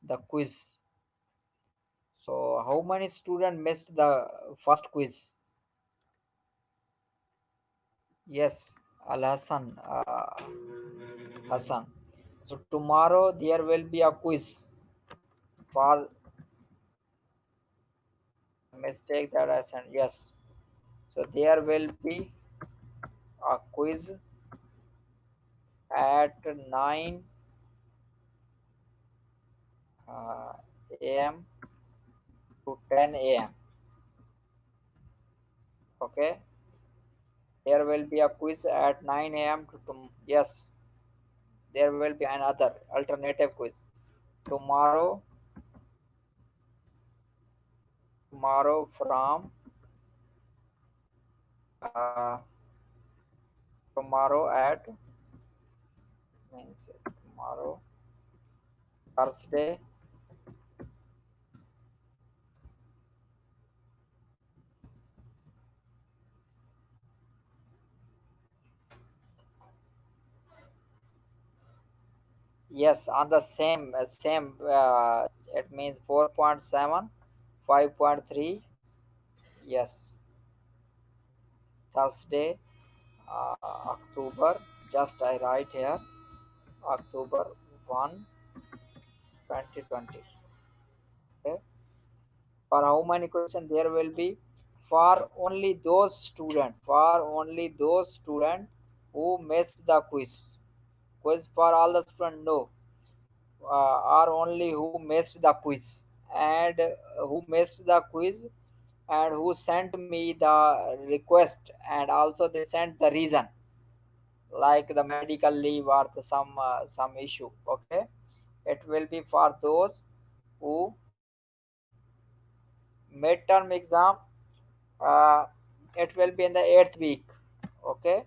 the quiz. So how many students missed the first quiz? Yes, Al Hassan. Hassan. So tomorrow there will be a quiz for mistake that I sent. Yes. So there will be a quiz at 9 uh, a.m. to 10 a.m. Okay. There will be a quiz at 9 a.m. Yes. There will be another alternative quiz tomorrow. Tomorrow from uh, tomorrow at means tomorrow Thursday. Yes, on the same. It means 4.7, 5.3. Yes, Thursday, October. Just I write here, October 1, 2020. Okay. For how many questions there will be? For only those students. For only those students who missed the quiz. Quiz for all the students. No, are only who missed the quiz and who missed the quiz and who sent me the request, and also they sent the reason like the medical leave or some issue. Okay, it will be for those who midterm exam. uh, it will be in the 8th week. Okay,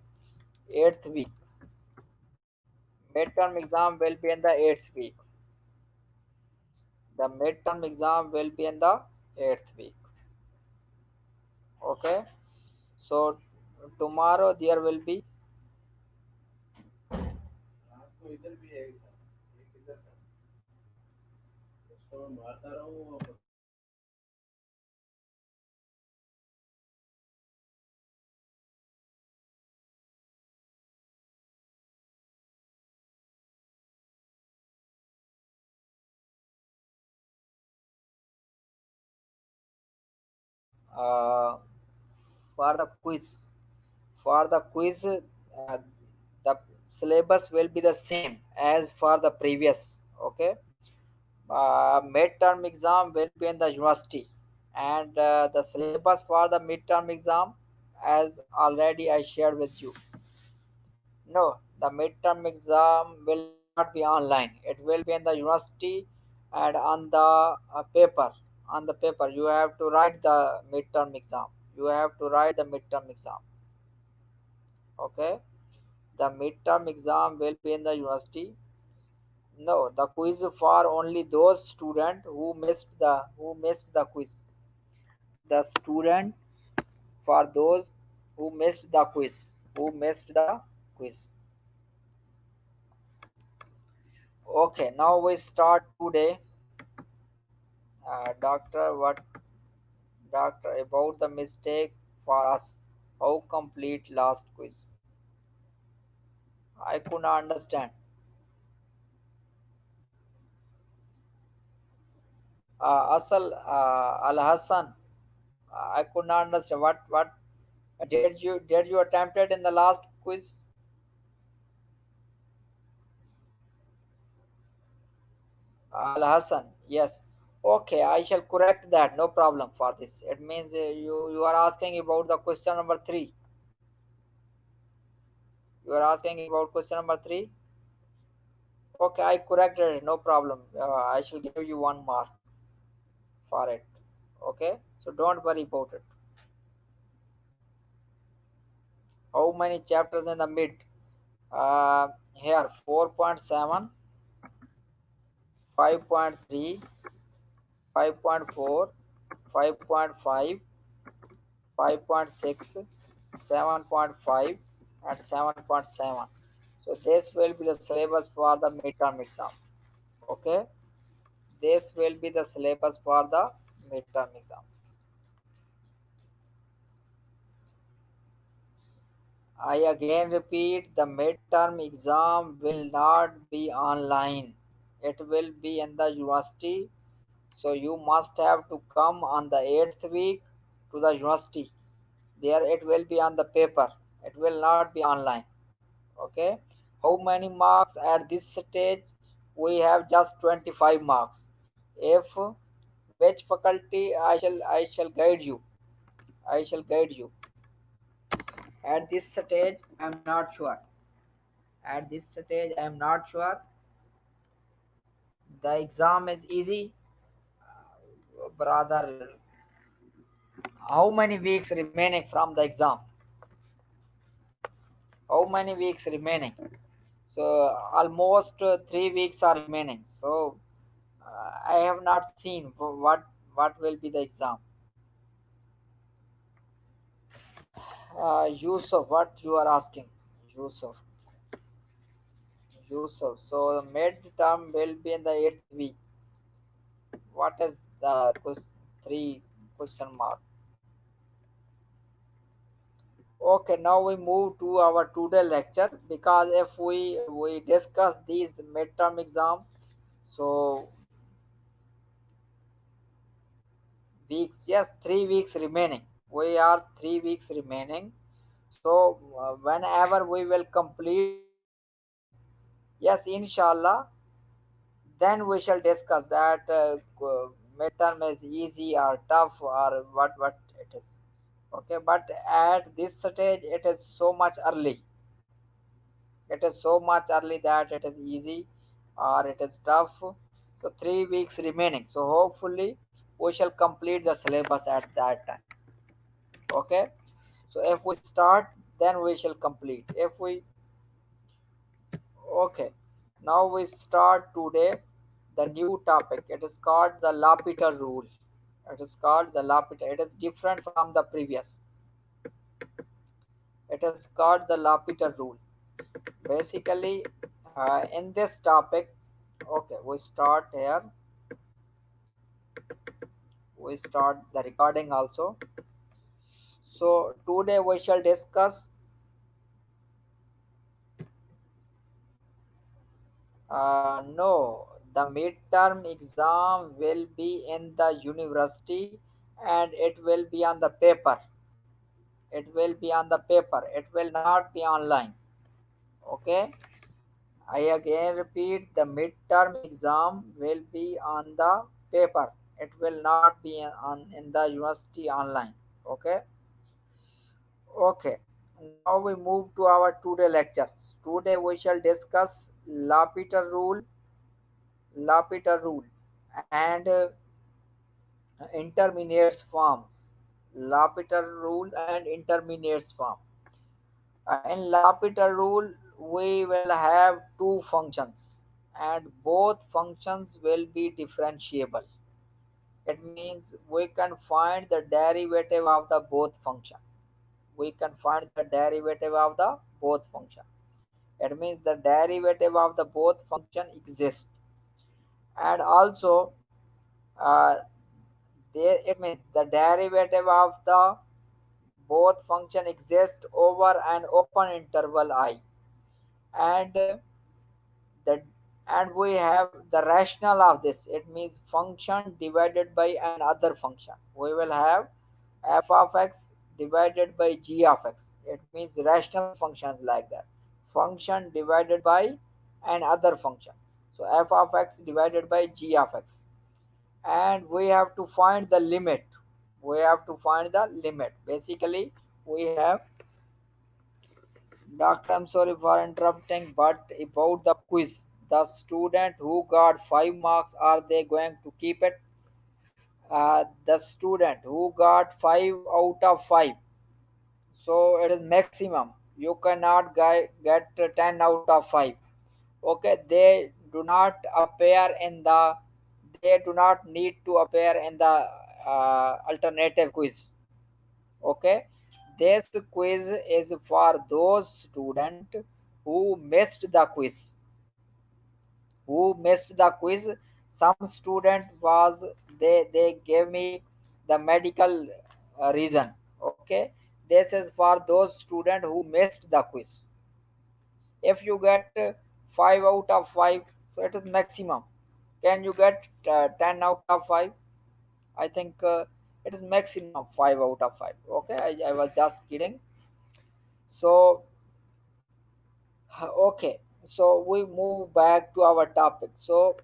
8th week. Midterm exam will be in the 8th week. The midterm exam will be in the 8th week. Okay, so tomorrow there will be uh, for the quiz. For the quiz, the syllabus will be the same as for the previous. Okay, midterm exam will be in the university, and the syllabus for the midterm exam, as already I shared with you. No, the midterm exam will not be online. It will be in the university, and on the paper. On the paper, you have to write the midterm exam. You have to write the midterm exam. Okay, the midterm exam will be in the university. No, the quiz for only those student who missed the quiz. The student for those who missed the quiz. Who missed the quiz. Okay, now we start today. Doctor, what doctor about the mistake for us? How complete last quiz? I could not understand. Asal Al Hassan, I could not understand what did you attempt it in the last quiz? Al Hassan, yes. Okay, I shall correct that. No problem for this. It means you are asking about the question number three. You are asking about question number three. Okay, I corrected it. No problem. I shall give you one mark for it. Okay, so don't worry about it. How many chapters in the mid? Here 4.7, 5.3, 5.4, 5.5, 5.6, 7.5, and 7.7. So this will be the syllabus for the midterm exam. Okay. This will be the syllabus for the midterm exam. I again repeat, the midterm exam will not be online. It will be in the university. So you must have to come on the 8th week to the university. There it will be on the paper. It will not be online. Okay. How many marks at this stage? We have just 25 marks. If which faculty I shall guide you. I shall guide you. At this stage, I'm not sure. At this stage, I'm not sure. The exam is easy, brother. How many weeks remaining from the exam? How many weeks remaining? So almost 3 weeks are remaining. So I have not seen what will be the exam. Yusuf, what you are asking? Yusuf, Yusuf. So the mid-term will be in the 8th week. What is the three question mark? Okay, now we move to our today lecture because if we discuss these midterm exam, so weeks, yes, 3 weeks remaining. We are 3 weeks remaining. So whenever we will complete the syllabus, yes, inshallah, then we shall discuss that midterm is easy or tough or what it is. Okay, but at this stage, it is so much early. It is so much early that it is easy or it is tough. So 3 weeks remaining. So hopefully we shall complete the syllabus at that time. Okay. So if we start, then we shall complete. If we okay, now we start today the new topic. It is called the Lapita rule. It is called the Lapita. It is different from the previous. It is called the Lapita rule. Basically, in this topic, okay, we start here. We start the recording also. So today we shall discuss no, the midterm exam will be in the university and it will be on the paper. It will be on the paper. It will not be online. Okay. I again repeat, the midterm exam will be on the paper. It will not be on in the university online. Okay. Okay. Now we move to our today lectures. Today we shall discuss Lapita rule, and intermediates forms. Lapita rule and intermediates form. In Lapita rule, we will have two functions, and both functions will be differentiable. It means we can find the derivative of the both function. We can find the derivative of the both function. It means the derivative of the both function exists, and also uh, it means the derivative of the both function exists over an open interval I, and the and we have the rational of this. It means function divided by another function. We will have f of x divided by g of x. It means rational functions like that. Function divided by another function. So f of x divided by g of x. And we have to find the limit. We have to find the limit. Basically, we have Doctor, I'm sorry for interrupting, but about the quiz, the student who got 5 marks, are they going to keep it? The student who got 5 out of 5, so it is maximum. You cannot get 10 out of 5. Okay, they do not appear in the. They do not need to appear in the alternative quiz. Okay, this quiz is for those student who missed the quiz, who missed the quiz. Some student was, they gave me the medical reason. Okay, this is for those student who missed the quiz. If you get 5 out of 5, so it is maximum. Can you get 10 out of 5? I think it is maximum 5 out of 5. Okay, I was just kidding. So okay, so we move back to our topic. So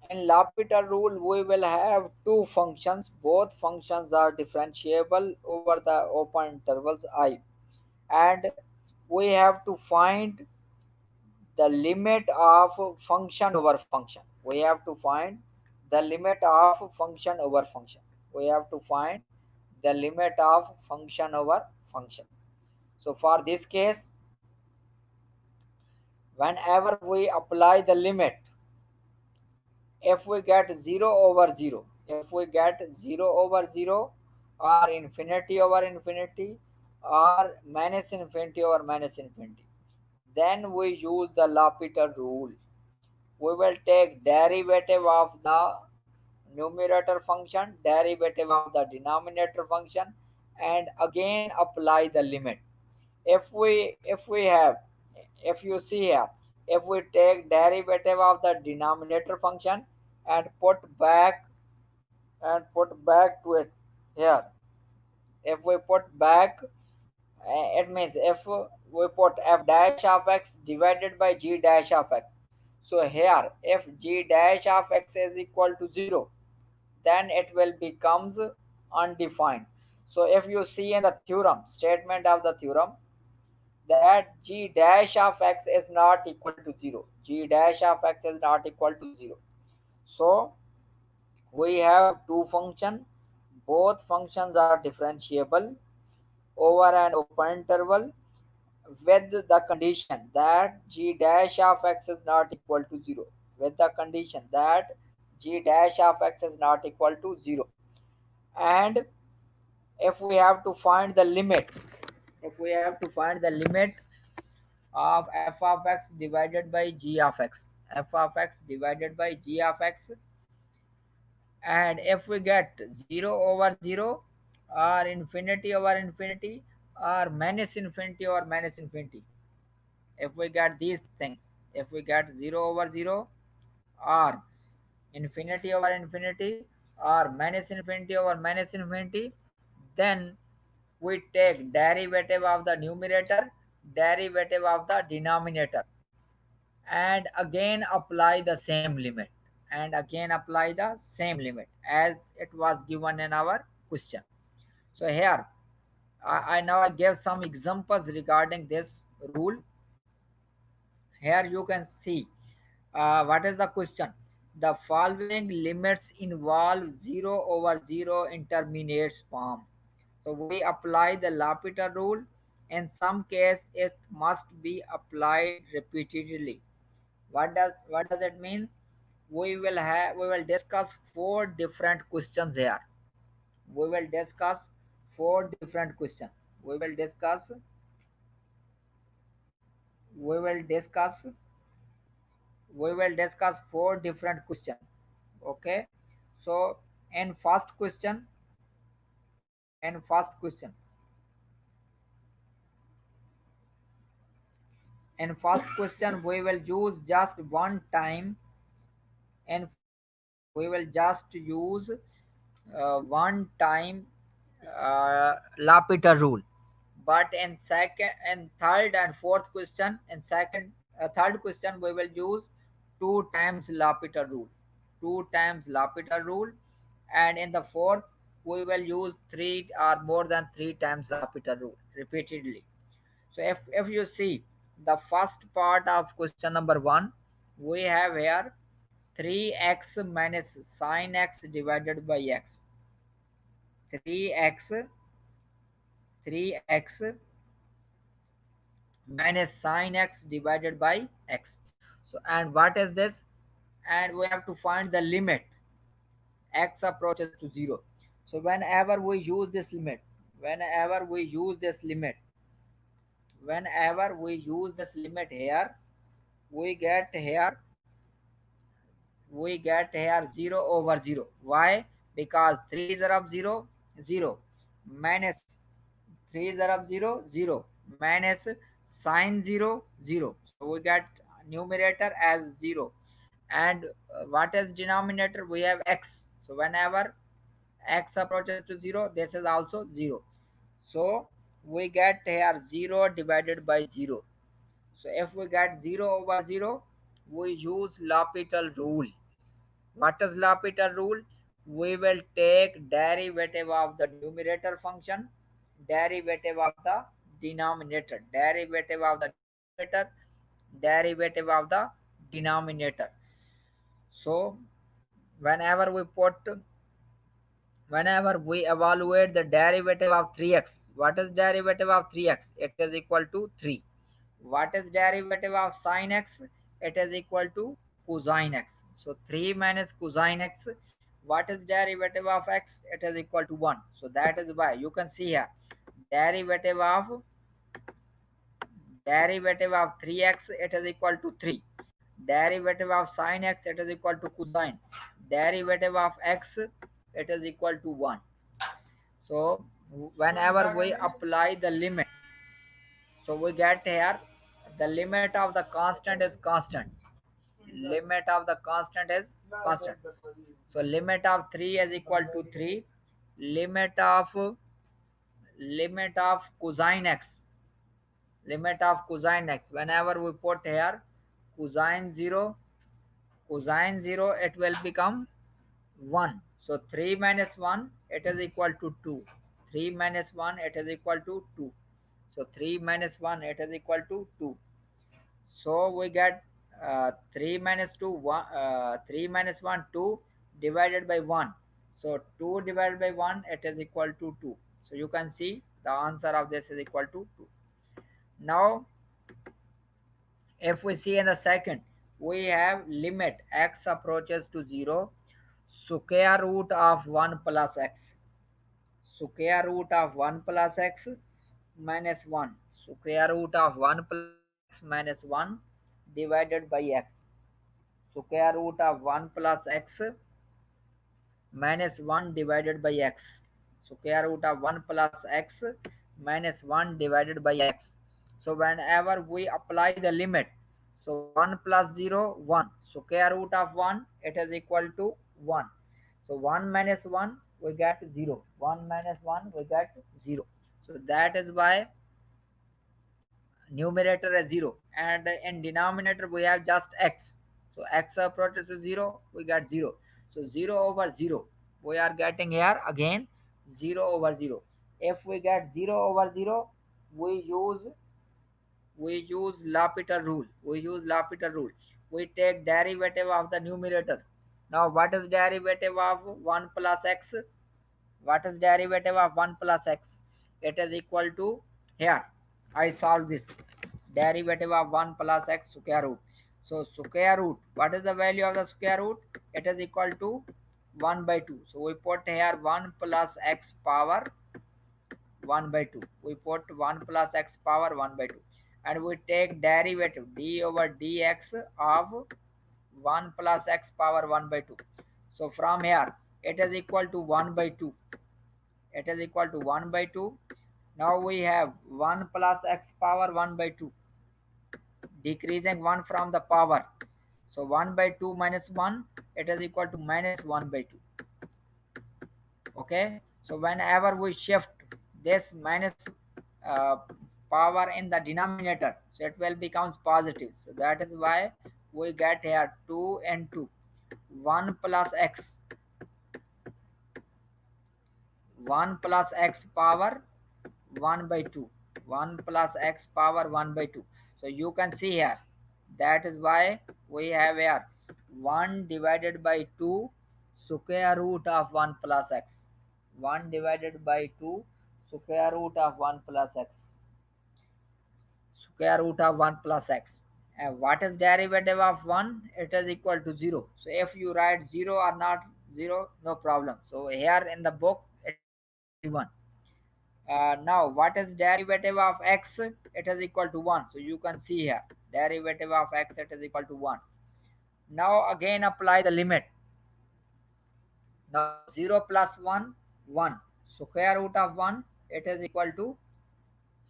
in L'Hopital rule, we will have two functions. Both functions are differentiable over the open intervals I, and we have to find the limit of function over function. We have to find the limit of function over function. We have to find the limit of function over function. So for this case, whenever we apply the limit, if we get 0 over 0, if we get 0 over 0, or infinity over infinity, or minus infinity over minus infinity, then we use the L'Hopital rule. We will take derivative of the numerator function, derivative of the denominator function, and again apply the limit. If we have, if you see here, if we take derivative of the denominator function and put back to it here, if we put back, it means if we put f dash of x divided by g dash of x. So here, if g dash of x is equal to 0, then it will becomes undefined. So if you see in the theorem, statement of the theorem, that g dash of x is not equal to 0, g dash of x is not equal to 0. So we have two functions. Both functions are differentiable over an open interval with the condition that g dash of x is not equal to 0, with the condition that g dash of x is not equal to 0. And if we have to find the limit, if we have to find the limit of f of x divided by g of x, f of x divided by g of x, and if we get 0 over 0, or infinity over infinity, or minus infinity over minus infinity, if we get these things, if we get 0 over 0, or infinity over infinity, or minus infinity over minus infinity, then we take derivative of the numerator, derivative of the denominator, and again apply the same limit, and again apply the same limit as it was given in our question. So here, I now I gave some examples regarding this rule. Here you can see what is the question. The following limits involve 0 over 0 intermediate form. So we apply the L'Hopital rule. In some case, it must be applied repeatedly. What does it mean? We will discuss four different questions here. We will discuss four different questions. We will discuss. We will discuss. We will discuss four different questions. Okay. So in first question, in first question, in first question, we will use just one time. In first question, we will just use one time L'Hopital rule. But in second and third and fourth question, in second third question, we will use two times L'Hopital rule, two times L'Hopital rule, and in the fourth we will use three or more than three times L'Hopital rule repeatedly. So if you see the first part of question number one, we have here 3x minus sine x divided by x. 3x 3x minus sine x divided by x. So and what is this? And we have to find the limit x approaches to 0. So whenever we use this limit, whenever we use this limit, whenever we use this limit here, we get here we get here 0 over 0. Why? Because 3 is of 0, 0 minus 3 is of 0, 0 minus sine 0, 0. So we get numerator as 0. And what is denominator? We have x. So whenever x approaches to 0, this is also 0. So we get here 0 divided by 0. So if we get 0 over 0, we use L'Hopital rule. What is L'Hopital rule? We will take derivative of the numerator function, derivative of the denominator, derivative of the numerator, derivative of the denominator. So whenever we put whenever we evaluate the derivative of 3x, what is derivative of 3x? It is equal to 3. What is derivative of sine x? It is equal to cosine x. So 3 minus cosine x. What is derivative of x? It is equal to 1. So that is why you can see here derivative of derivative of 3x, it is equal to 3. Derivative of sine x, it is equal to cosine. Derivative of x, it is equal to 1. So whenever we apply the limit, so we get here the limit of the constant is constant. Limit of the constant is constant. So limit of 3 is equal to 3. Limit of cosine x. Limit of cosine x. Whenever we put here cosine 0, cosine 0, it will become 1. So 3 minus 1, it is equal to 2. 3 minus 1, it is equal to 2. So 3 minus 1, it is equal to 2. So we get 3 minus 2, 1, 3 minus 1, 2 divided by 1. So 2 divided by 1, it is equal to 2. So you can see the answer of this is equal to 2. Now, if we see in the second, we have limit x approaches to 0, square root of 1 plus x. Square root of 1 plus x minus 1. Square root of 1 plus x minus 1 divided by x. Square root of 1 plus x minus 1 divided by x. Square root of 1 plus x minus 1 divided by x. So whenever we apply the limit, so 1 plus 0, 1. Square root of 1, it is equal to 1. So 1 minus 1, we get 0. 1 minus 1, we get 0. So that is why numerator is 0, and in denominator we have just x. So x approaches to 0, we get 0. So 0 over 0, we are getting here again 0 over 0. If we get 0 over 0, we use L'Hopital rule. We use L'Hopital rule. We take derivative of the numerator. Now what is derivative of 1 plus x? What is derivative of 1 plus x? It is equal to, here I solve this, derivative of 1 plus x square root. So square root, what is the value of the square root? It is equal to 1 by 2. So we put here 1 plus x power 1 by 2. We put 1 plus x power 1 by 2. And we take derivative d over dx of 1 plus x power 1 by 2. So from here, it is equal to 1 by 2. It is equal to 1 by 2. Now we have 1 plus x power 1 by 2, decreasing 1 from the power. So 1 by 2 minus 1, it is equal to minus 1 by 2. Okay. So whenever we shift this minus uh, power in the denominator, so it will becomes positive. So that is why we get here 2 and 2. 1 plus x, 1 plus x power 1 by 2, 1 plus x power 1 by 2. So you can see here, that is why we have here 1 divided by 2 square root of 1 plus x. 1 divided by 2 square root of 1 plus x. Square root of 1 plus x. And what is derivative of 1? It is equal to 0. So if you write 0 or not 0, no problem. So here in the book, it is given. Now what is derivative of x? It is equal to 1. So you can see here derivative of x, it is equal to 1. Now again apply the limit. Now 0 plus 1, 1. Square root of 1, it is equal to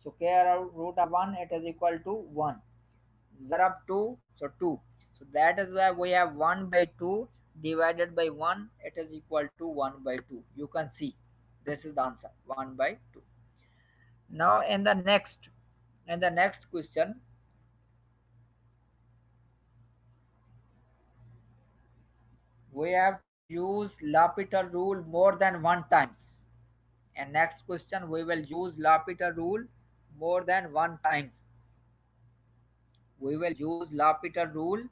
square root of 1, it is equal to 1. 0 up 2, so 2. So that is why we have 1 by 2 divided by 1, it is equal to 1 by 2. You can see this is the answer, 1 by 2. Now in the next question, we have to use L'Hopital rule more than one times. And next question, we will use L'Hopital rule more than one times. We will use L'Hopital rule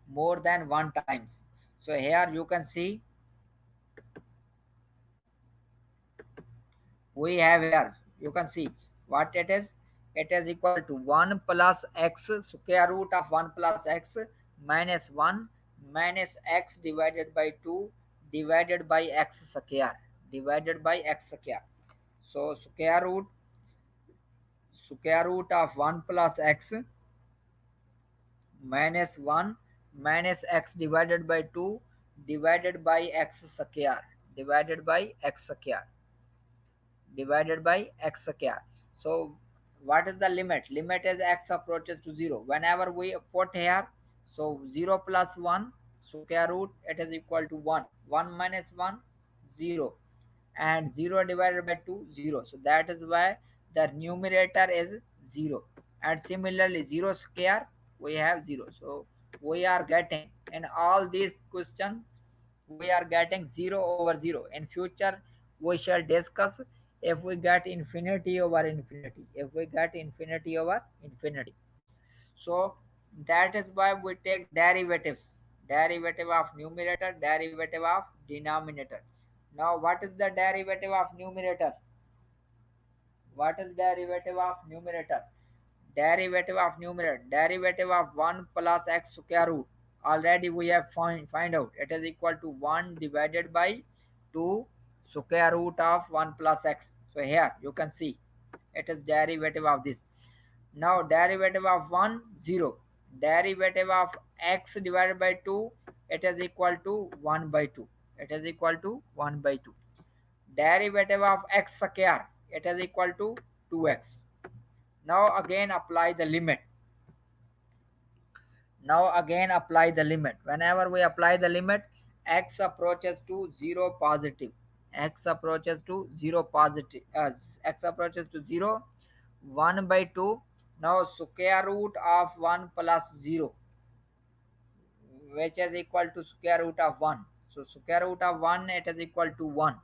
more than one times. So here you can see we have here, you can see what it is. It is equal to 1 plus x square root of 1 plus x minus 1 minus x divided by 2 divided by x square divided by x square. So square root of 1 plus x minus 1 minus x divided by 2 divided by x square divided by x square divided by x square. So what is the limit? Limit is x approaches to 0. Whenever we put here, so 0 plus 1 square root, it is equal to 1. 1 minus 1, 0. And 0 divided by 2, 0. So that is why the numerator is 0. And similarly 0 square, we have 0. So we are getting in all these questions, we are getting 0 over 0. In future we shall discuss if we get infinity over infinity, if we get infinity over infinity. So that is why we take derivatives, derivative of numerator, derivative of denominator. Now what is the derivative of numerator? What is derivative of numerator? Derivative of numerator, derivative of 1 plus x square root, already we have find out, it is equal to 1 divided by 2 square root of 1 plus x. So here you can see it is derivative of this. Now derivative of 1, 0. Derivative of x divided by 2, it is equal to 1 by 2. It is equal to 1 by 2. Derivative of x square, it is equal to 2x. Now again apply the limit. Now again apply the limit. Whenever we apply the limit, x approaches to 0 positive. X approaches to 0 positive. X approaches to 0, 1 by 2. Now square root of 1 plus 0, which is equal to square root of 1. So square root of 1, it is equal to 1.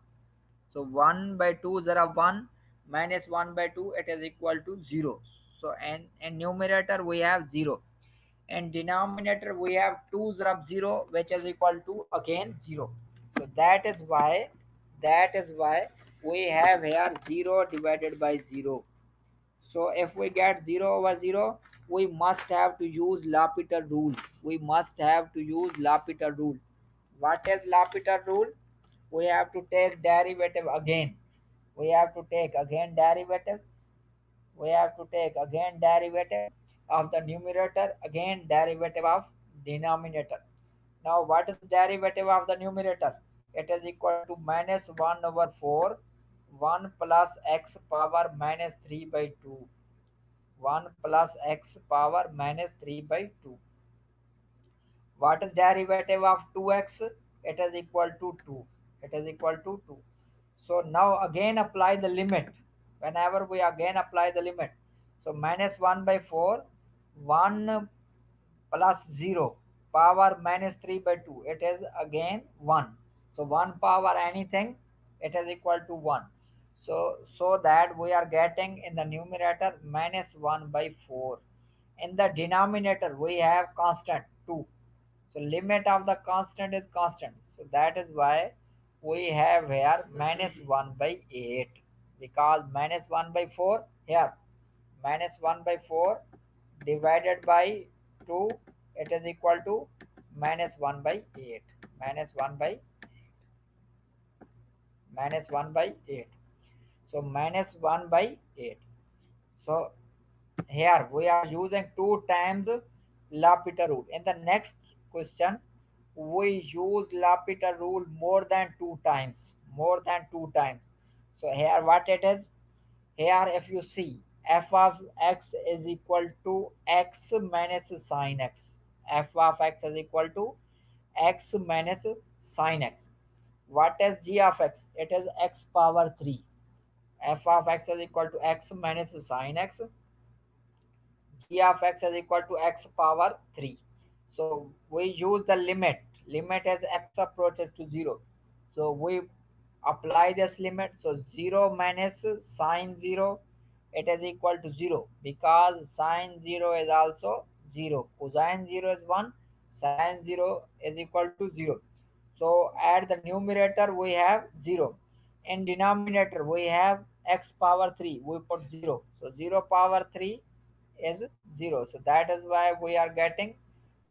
So 1 by 2 0 1 minus 1 by 2, it is equal to 0. So and in numerator we have 0. And denominator we have 2 0 0, which is equal to again 0. So that is why we have here 0 divided by 0. So if we get 0 over 0, we must have to use L'Hopital rule. We must have to use L'Hopital rule. What is L'Hopital rule? We have to take derivative again. We have to take again derivatives. We have to take again derivative of the numerator, again derivative of denominator. Now what is derivative of the numerator? It is equal to minus 1 over 4, 1 plus x power minus 3 by 2. 1 plus x power minus 3 by 2. What is derivative of 2x? It is equal to 2. It is equal to 2. So now again apply the limit. Whenever we again apply the limit. So minus 1 by 4, 1 plus 0, power minus 3 by 2. It is again 1. So 1 power anything, it is equal to 1. So that we are getting in the numerator minus 1 by 4. In the denominator we have constant 2. So limit of the constant is constant. So that is why we have here minus 1 by 8, because minus 1 by 4 here, minus 1 by 4 divided by 2, it is equal to minus 1 by 8. Minus 1 by minus 1 by 8. So minus 1 by 8. So here we are using 2 times L'Hopital rule. In the next question, we use L'Hopital rule more than two times. More than two times. So here what it is? Here if you see f of x is equal to x minus sine x. F of x is equal to x minus sine x. What is g of x? It is x power 3. F of x is equal to x minus sine x. G of x is equal to x power 3. So we use the limit. Limit as x approaches to 0. So we apply this limit. So 0 minus sine 0, it is equal to 0 because sine 0 is also 0. Cosine 0 is 1. Sine 0 is equal to 0. So at the numerator we have 0. In denominator we have x power 3. We put 0. So 0 power 3 is 0. So that is why we are getting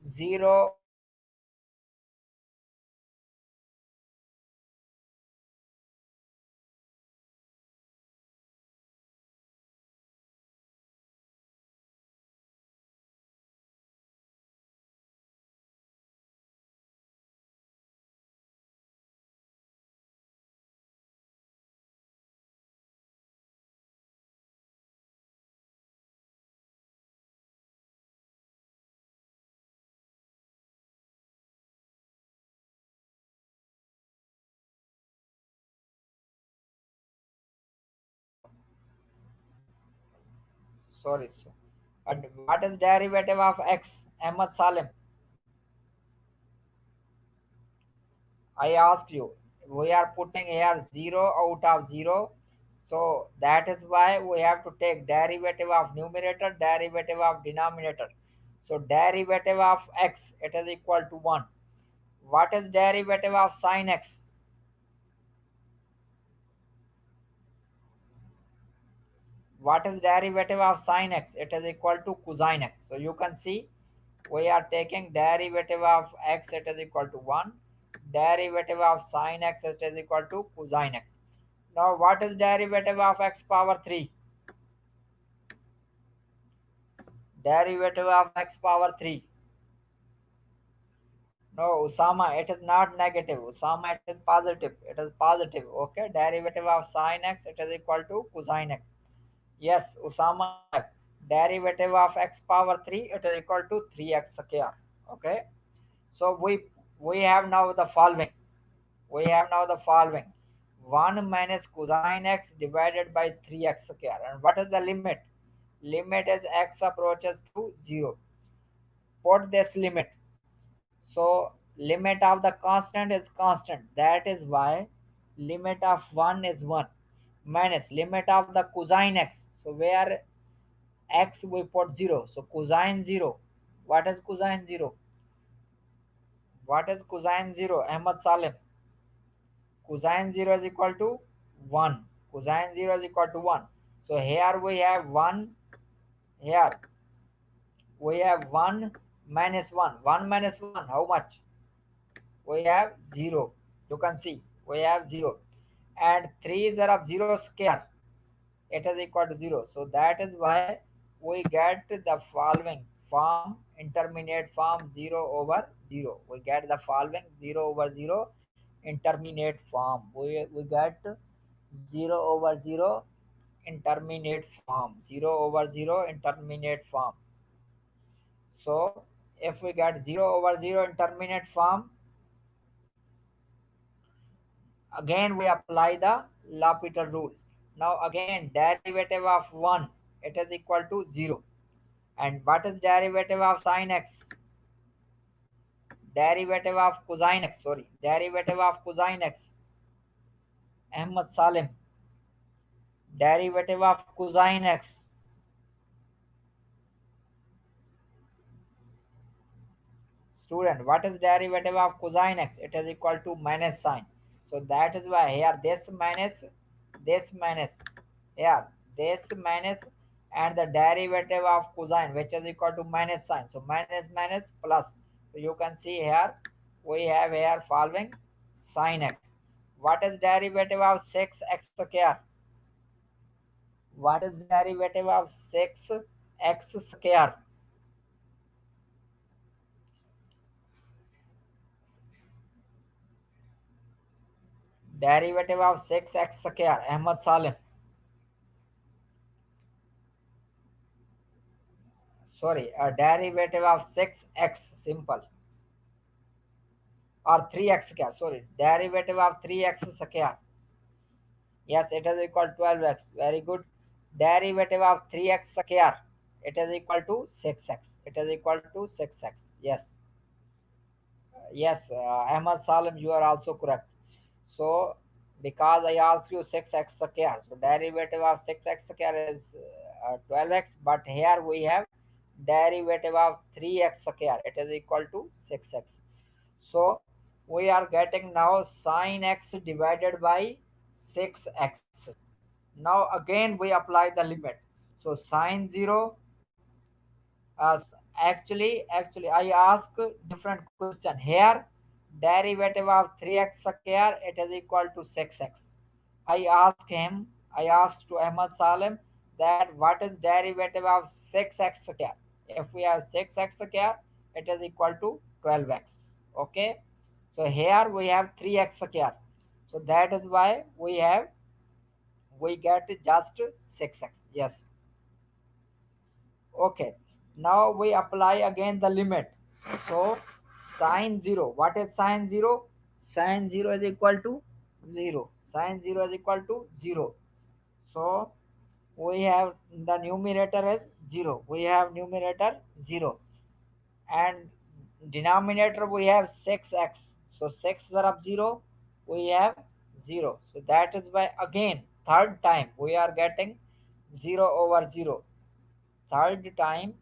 0 sorry. But what is derivative of x? Ahmad Salim, I asked you. We are putting here 0 out of 0. So that is why we have to take derivative of numerator, derivative of denominator. So derivative of x, it is equal to 1. What is derivative of sine x? What is derivative of sine x? It is equal to cosine x. So you can see we are taking derivative of x, it is equal to 1. Derivative of sine x, it is equal to cosine x. Now what is derivative of x power 3? Derivative of x power 3. No, Usama, it is not negative. Usama, it is positive. It is positive. Okay. Derivative of sine x, it is equal to cosine x. Yes, Usama, derivative of x power 3, it is equal to 3x square. Okay. So we have now the following. We have now the following. 1 minus cosine x divided by 3x square. And what is the limit? Limit is x approaches to 0. Put this limit. So limit of the constant is constant. That is why limit of 1 is 1 minus limit of the cosine x. So where x we put 0. So cosine 0. What is cosine 0? What is cosine 0? Ahmad Salim. Cosine 0 is equal to 1. Cosine 0 is equal to 1. So here we have 1. Here we have 1 minus 1. 1 minus 1. How much? We have 0. You can see we have 0. And 3 is of 0 square. It is equal to 0. So that is why we get the following form, intermediate form 0 over 0. We get the following 0 over 0 intermediate form. We get 0 over 0 intermediate form. 0 over 0 intermediate form. So if we get 0 over 0 intermediate form, again we apply the L'Hopital rule. Now again derivative of 1, it is equal to 0. And what is derivative of sine x? Derivative of cosine x, sorry. Derivative of cosine x. Ahmad Salim. Derivative of cosine x. Student, what is derivative of cosine x? It is equal to minus sine. So that is why here this minus, here this minus, and the derivative of cosine, which is equal to minus sine. So minus minus plus. So you can see here we have here following sine x. What is derivative of 6x square? What is derivative of 6x square? Derivative of 6x square. Ahmad Salim. Sorry, a derivative of 6x simple or 3x square. Sorry, derivative of 3x square. Yes, it is equal to 12x. Very good. Derivative of 3x square. It is equal to 6x. It is equal to 6x. Yes. Yes, Ahmad Salim, you are also correct. So, because I asked you 6x square, so derivative of 6x square is 12x, but here we have derivative of 3x square. It is equal to 6x. So, we are getting now sine x divided by 6x. Now, again, we apply the limit. So, sine 0 actually, I ask different question here. Derivative of 3x square it is equal to 6x. I ask him. I asked to Ahmad Salim that what is derivative of 6x square. If we have 6x square, it is equal to 12x. Okay. So here we have 3x square. So that is why we get just 6x. Yes. Okay, now we apply again the limit. So sine 0, what is sine 0? Sine 0 is equal to 0. Sine 0 is equal to 0. So we have the numerator is 0. We have numerator 0. And denominator we have 6x. So 6 zarab 0, we have 0. So that is why again third time we are getting 0 over 0. Third time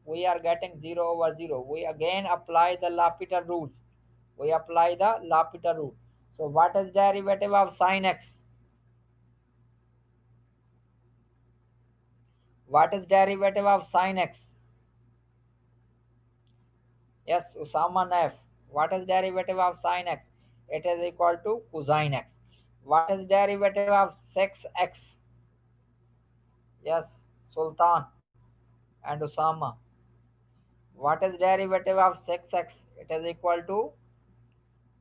we are getting 0 over 0. We again apply the L'Hopital rule. We apply the L'Hopital rule. So what is derivative of sine x? What is derivative of sine x? Yes, Usama Naif. What is derivative of sine x? It is equal to cosine x. What is derivative of 6x? Yes, Sultan and Usama. What is derivative of 6x? It is equal to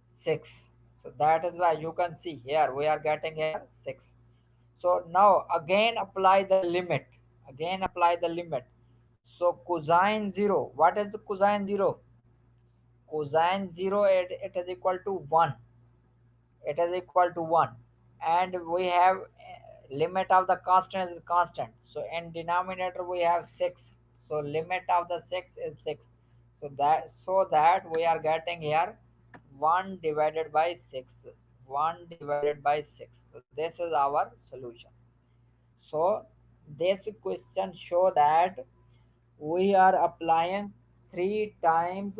6. So that is why you can see here we are getting here 6. So now again apply the limit. Again apply the limit. So cosine 0. What is the cosine 0? Cosine 0 it is equal to 1. It is equal to 1. And we have limit of the constant is constant. So in denominator we have 6. So limit of the 6 is 6. So that we are getting here 1 divided by 6. 1 divided by 6. So this is our solution. So this question show that we are applying three times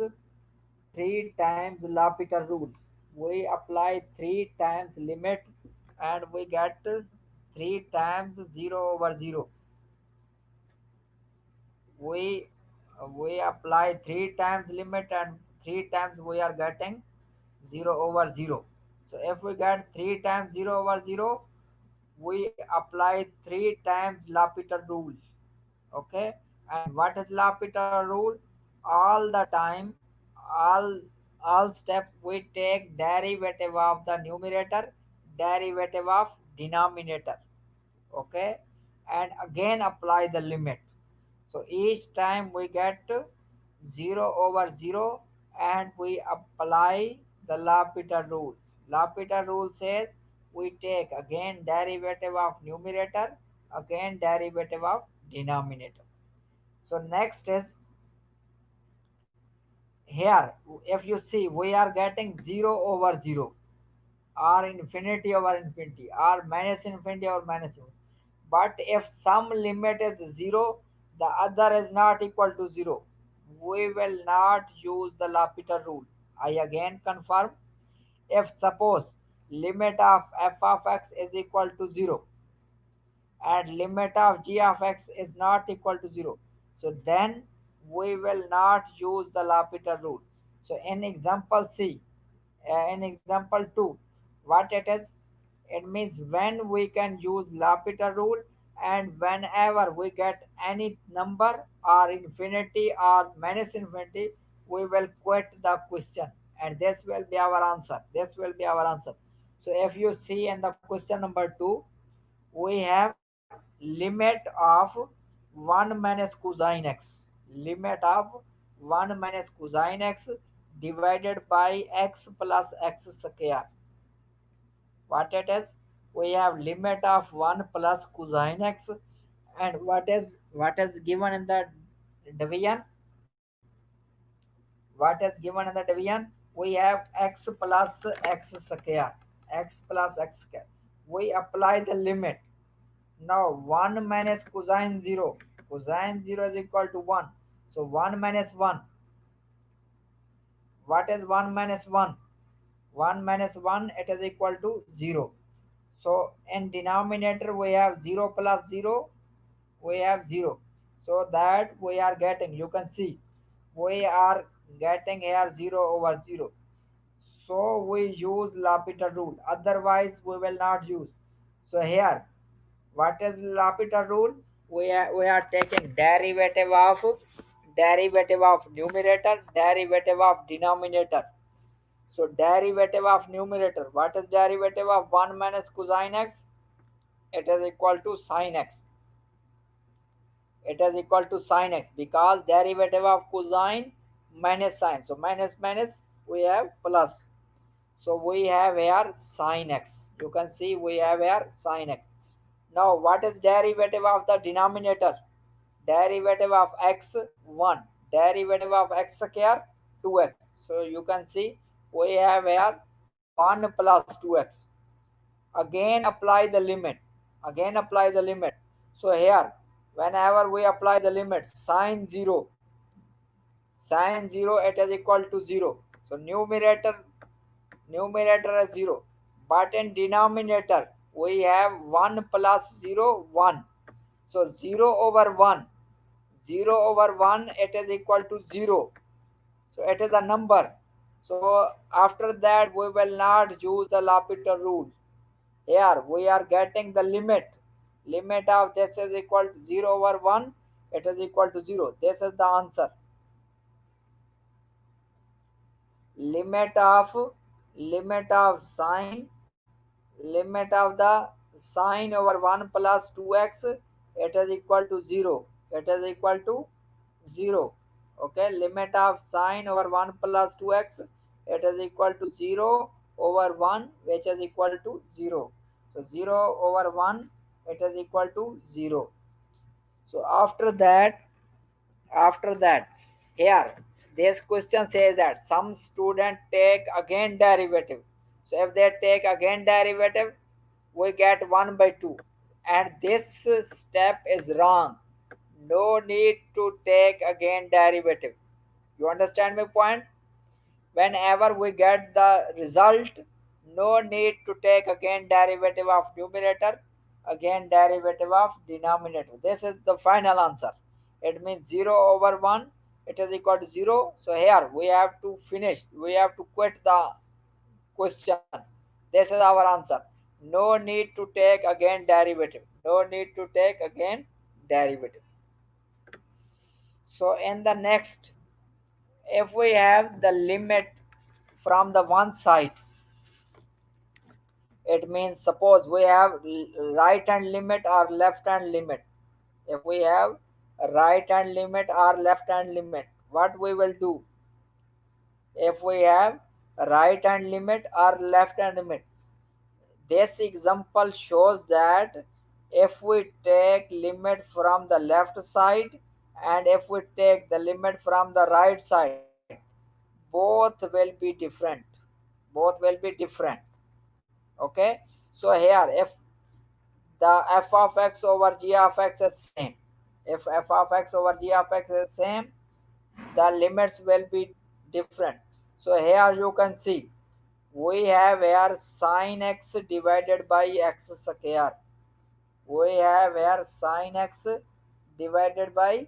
three times L'Hopital rule. We apply three times limit and we get three times 0 over 0. We we apply three times limit and three times we are getting 0 over 0. So if we get 3 times 0 over 0, we apply 3 times L'Hopital rule. Okay, and what is L'Hopital rule? All the time, all all steps we take derivative of the numerator, derivative of denominator. Okay, and again apply the limit. So each time we get 0 over 0 and we apply the L'Hopital rule. L'Hopital rule says we take again derivative of numerator, again derivative of denominator. So next is here, if you see we are getting 0 over 0 or infinity over infinity or minus infinity or minus infinity. But if some limit is 0, the other is not equal to 0, we will not use the L'Hopital rule. I again confirm, if suppose limit of f of x is equal to 0 and limit of g of x is not equal to 0, so then we will not use the L'Hopital rule. So in example C, in example 2, what it is? It means when we can use L'Hopital rule and whenever we get any number or infinity or minus infinity, we will quit the question and this will be our answer. This will be our answer. So if you see in the question number 2, we have limit of 1 minus cosine x. Limit of 1 minus cosine x divided by x plus x square. What it is? We have limit of 1 plus cosine x, and what is given in the division? What is given in the division? We have x plus x square. X plus x square. We apply the limit. Now 1 minus cosine 0. Cosine 0 is equal to 1. So 1 minus 1. What is 1 minus 1? 1 minus 1, it is equal to 0. So in denominator we have 0 plus 0, we have 0. So that we are getting, you can see, we are getting here 0 over 0. So we use L'Hopital rule. Otherwise we will not use. So here, what is L'Hopital rule? We are taking derivative of numerator, derivative of denominator. So derivative of numerator. What is derivative of 1 minus cosine x? It is equal to sine x. It is equal to sine x because derivative of cosine minus sine. So minus minus we have plus. So we have here sine x. You can see we have here sine x. Now what is derivative of the denominator? Derivative of x 1. Derivative of x square 2x. So you can see we have here 1 plus 2x. Again apply the limit. Again apply the limit. So here whenever we apply the limit sine 0 it is equal to 0. So numerator is 0, but in denominator we have 1 plus 0 1. So 0 over 1, 0 over 1 it is equal to 0. So it is a number. So after that we will not use the L'Hopital rule. Here we are getting the limit. Limit of this is equal to 0 over 1, it is equal to 0. This is the answer. Limit of sine, limit of the sine over 1 plus 2x, it is equal to 0. It is equal to 0. Okay, limit of sine over 1 plus 2x, it is equal to 0 over 1, which is equal to 0. So 0 over 1, it is equal to 0. So after that, here this question says that some student take again derivative. So if they take again derivative, we get 1 by 2, and this step is wrong. No need to take again derivative. You understand my point? Whenever we get the result, no need to take again derivative of numerator, again derivative of denominator. This is the final answer. It means 0 over 1, it is equal to 0. So here we have to finish, we have to quit the question. This is our answer. No need to take again derivative, no need to take again derivative. So in the next, if we have the limit from the one side, it means suppose we have right hand limit or left hand limit. If we have right hand limit or left hand limit, what we will do? If we have right hand limit or left hand limit, this example shows that if we take limit from the left side and if we take the limit from the right side, both will be different. Both will be different. Okay. So here, if the f of x over g of x is same, if f of x over g of x is same, the limits will be different. So here you can see we have here sine x divided by x square. We have here sine x divided by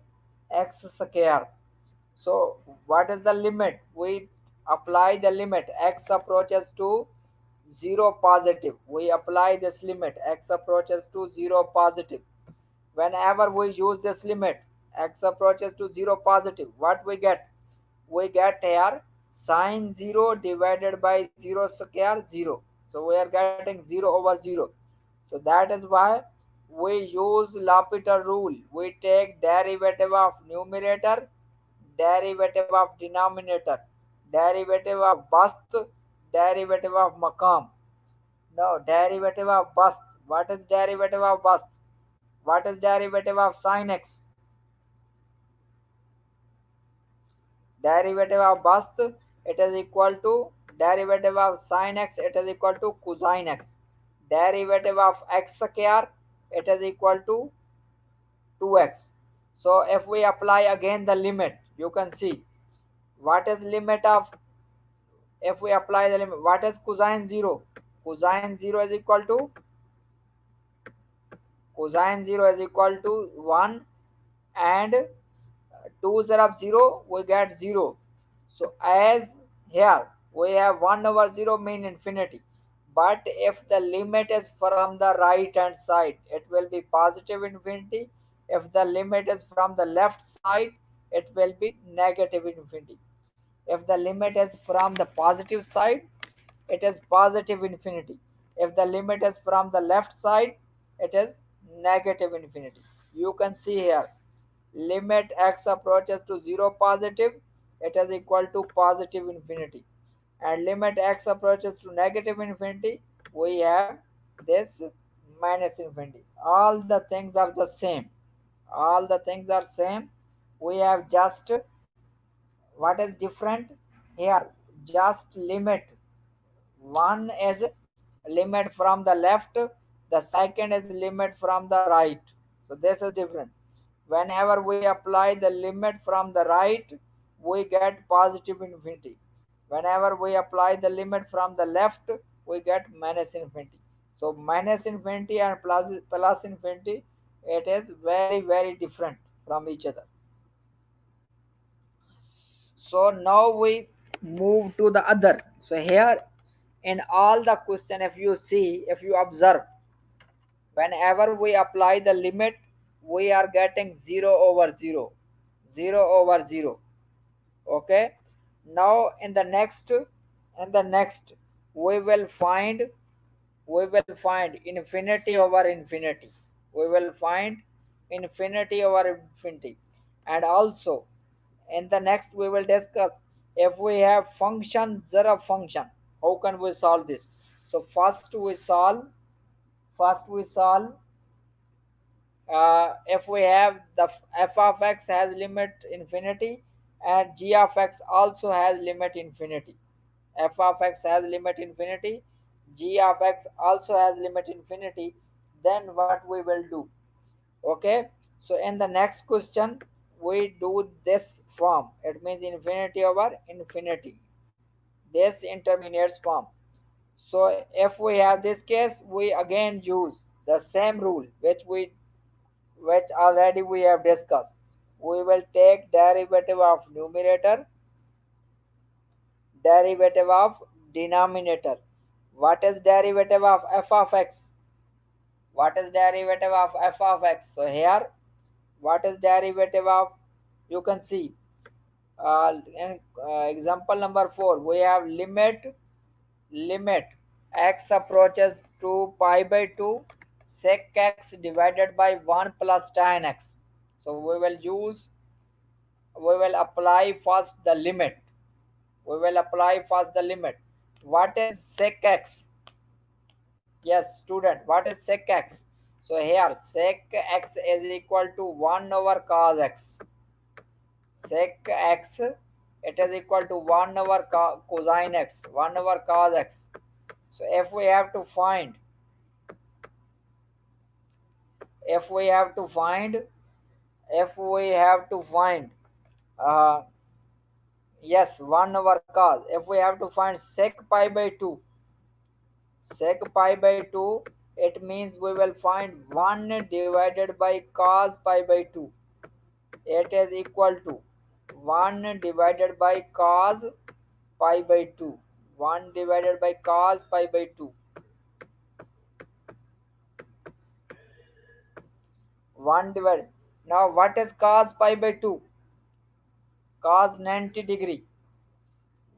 x square. So what is the limit? We apply the limit x approaches to 0 positive. We apply this limit x approaches to 0 positive. Whenever we use this limit x approaches to 0 positive, what we get? We get here sine 0 divided by 0 square 0. So we are getting 0 over 0. So that is why we use L'Hopital rule. We take derivative of numerator, derivative of denominator, derivative of bast, derivative of maqam. Now derivative of bast. What is derivative of bast? What is derivative of sin x? Derivative of bast, it is equal to derivative of sin x, it is equal to cosine x. Derivative of x square, it is equal to 2x. So if we apply again the limit, you can see what is limit of, if we apply the limit, what is cosine 0? Cosine 0 is equal to, cosine 0 is equal to 1, and 2 0 of 0, we get 0. So as here we have 1 over 0 mean infinity, but if the limit is from the right hand side, it will be positive infinity. If the limit is from the left side, it will be negative infinity. If the limit is from the positive side, it is positive infinity. If the limit is from the left side, it is negative infinity. You can see here, limit x approaches to 0 positive, it is equal to positive infinity, and limit x approaches to negative infinity, we have this minus infinity. All the things are the same, all the things are same. We have just, what is different here, just limit. One is limit from the left, the second is limit from the right. So this is different. Whenever we apply the limit from the right, we get positive infinity. Whenever we apply the limit from the left, we get minus infinity. So minus infinity and plus infinity, it is very very different from each other. So now we move to the other. So here in all the question, if you see, if you observe, whenever we apply the limit, we are getting 0 over 0, 0 over 0. Okay. Now in the next we will find, we will find infinity over infinity. We will find infinity over infinity. And also in the next we will discuss, if we have function zero function, how can we solve this? So first we solve if we have the f of x has limit infinity, and g of x also has limit infinity. F of x has limit infinity, g of x also has limit infinity. Then what we will do? Okay, so in the next question we do this form, it means infinity over infinity, this intermediate form. So if we have this case, we again use the same rule which already we have discussed. We will take derivative of numerator, derivative of denominator. What is derivative of f of x? What is derivative of f of x? So here, what is derivative of? You can see in example number 4, we have limit x approaches to pi by 2 sec x divided by 1 plus tan x. So we will apply first the limit. We will apply first the limit. What is sec x? Yes, student, what is sec x? So here sec x is equal to 1 over cos x. Sec x, it is equal to 1 over cosine x, 1 over cos x. So if we have to find, if we have to find uh, yes, 1 over cos, if we have to find sec pi by 2, sec pi by 2, it means we will find 1 divided by cos pi by 2. It is equal to 1 divided by cos pi by 2. 1 divided by cos pi by 2. 1 divided. Now what is cos pi by 2? Cos 90 degree.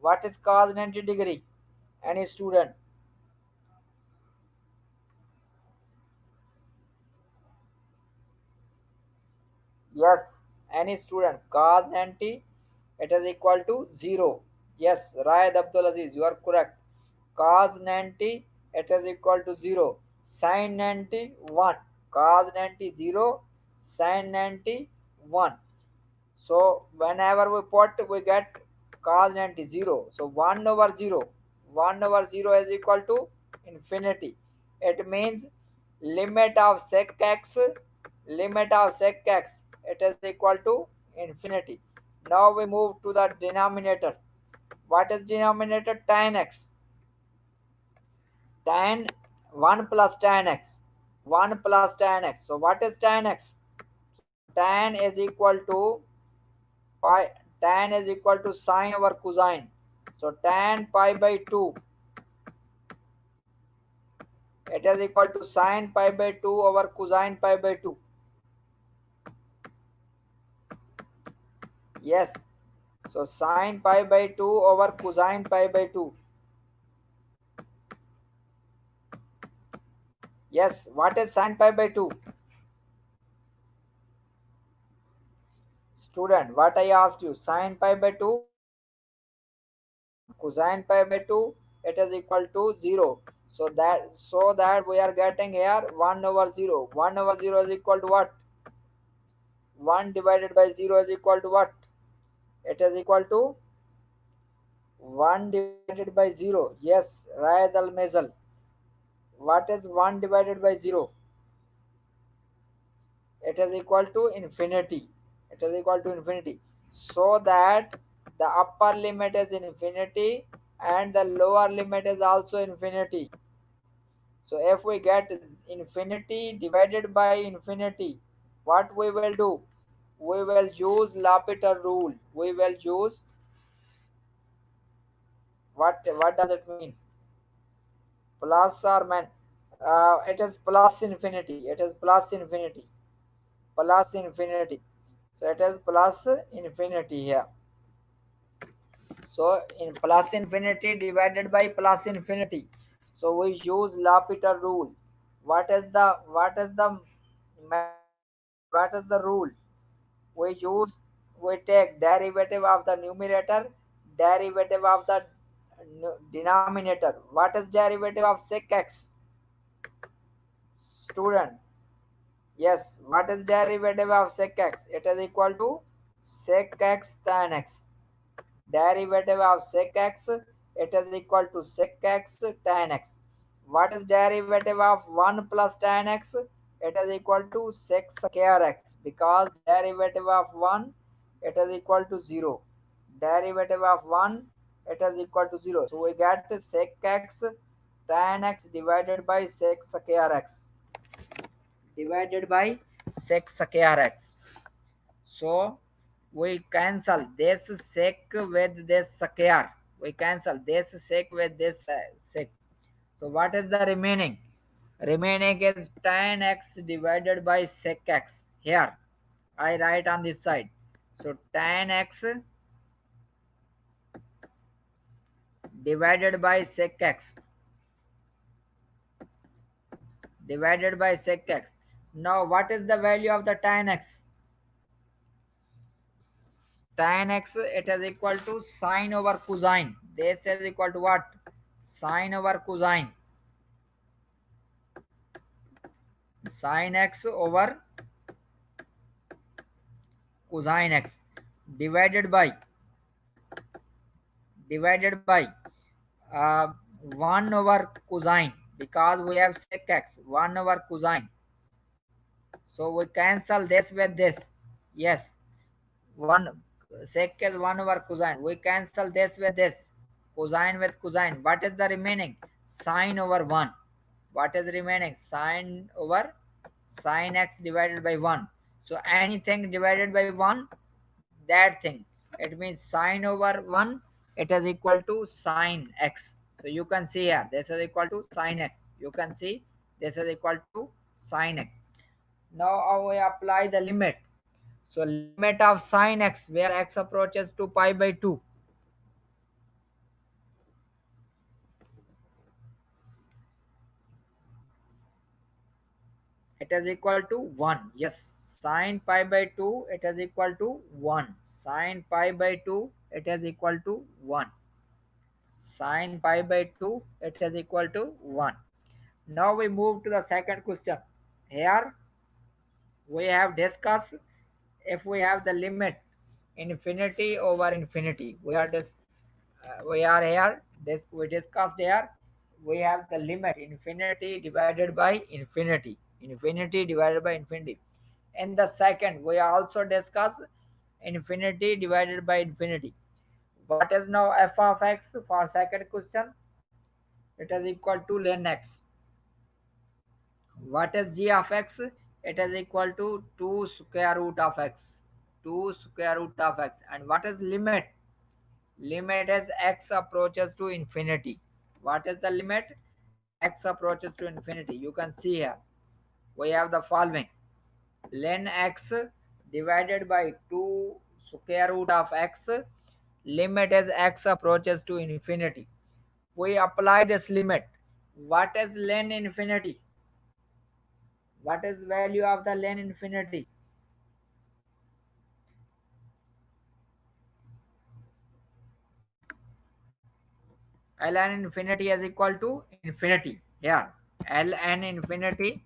What is cos 90 degree? Any student? Yes, any student cos 90 it is equal to 0. Yes, Raed Abdul Aziz, you are correct. Cos 90 it is equal to 0. Sin 90 1. Cos 90 0. Sin 90 1. So whenever we put, we get cos 90 0. So 1 over 0. 1 over 0 is equal to infinity. It means limit of sec x, limit of sec x, it is equal to infinity. Now we move to the denominator. What is denominator? Tan x. Tan 1 plus tan x. 1 plus tan x. So what is tan x? So tan is equal to pi, tan is equal to sine over cosine. So tan pi by 2, it is equal to sine pi by 2 over cosine pi by 2. Yes. So sine pi by 2 over cosine pi by 2. Yes. What is sine pi by 2? Student, what I asked you, sine pi by 2, it is equal to 1. Cosine pi by 2, it is equal to 0. So that we are getting here 1 over 0. 1 over 0 is equal to what? 1 divided by 0 is equal to what? It is equal to 1 divided by 0. Yes, Raed al Mezal. What is 1 divided by 0? It is equal to infinity. It is equal to infinity. So that the upper limit is infinity and the lower limit is also infinity. So if we get infinity divided by infinity, what we will do? We will use L'Hopital rule. We will use what does it mean? Plus or min? It is plus infinity. It is plus infinity. Plus infinity. So it is plus infinity here. So in plus infinity divided by plus infinity. So we use L'Hopital rule. What is the method? What is the rule? We use, we take derivative of the numerator, derivative of the denominator. What is derivative of sec x? Student, yes, what is derivative of sec x? It is equal to sec x tan x. Derivative of sec x, it is equal to sec x tan x. What is derivative of 1 plus tan x? It is equal to sec square x, because derivative of 1, it is equal to 0. Derivative of 1, it is equal to 0. So we get sec x tan x divided by sec square x, divided by sec square x. So we cancel this sec with this square. We cancel this sec with this sec. So what is the remaining? Remaining is tan x divided by sec x. Here I write on this side. So tan x divided by sec x, divided by sec x. Now what is the value of the tan x? Tan x, it is equal to sine over cosine. This is equal to what? Sine over cosine. Sine x over cosine x, divided by, divided by 1 over cosine, because we have sec x, 1 over cosine. So we cancel this with this. Yes, 1 sec is 1 over cosine. We cancel this with this. Cosine with cosine. What is the remaining? Sine over 1. What is remaining? Sine over sine x divided by 1. So anything divided by 1, that thing. It means sine over 1, it is equal to sine x. So you can see here, this is equal to sine x. You can see this is equal to sine x. Now we apply the limit. So limit of sine x where x approaches to pi by 2. It is equal to 1. Yes, sine pi by 2 it is equal to 1. Sine pi by 2 it is equal to 1. Sine pi by 2 it is equal to 1. Now we move to the second question. Here we have discussed if we have the limit infinity over infinity. We are here. This we discussed here. We have the limit infinity divided by infinity. Infinity divided by infinity. In the second, we also discuss infinity divided by infinity. What is now f of x for second question? It is equal to ln x. What is g of x? It is equal to 2 square root of x. 2 square root of x. And what is limit? Limit as x approaches to infinity. What is the limit? X approaches to infinity. You can see here. We have the following. Ln x divided by 2 square root of x. Limit as x approaches to infinity. We apply this limit. What is ln infinity? What is value of the ln infinity? Ln infinity is equal to infinity. Here, ln infinity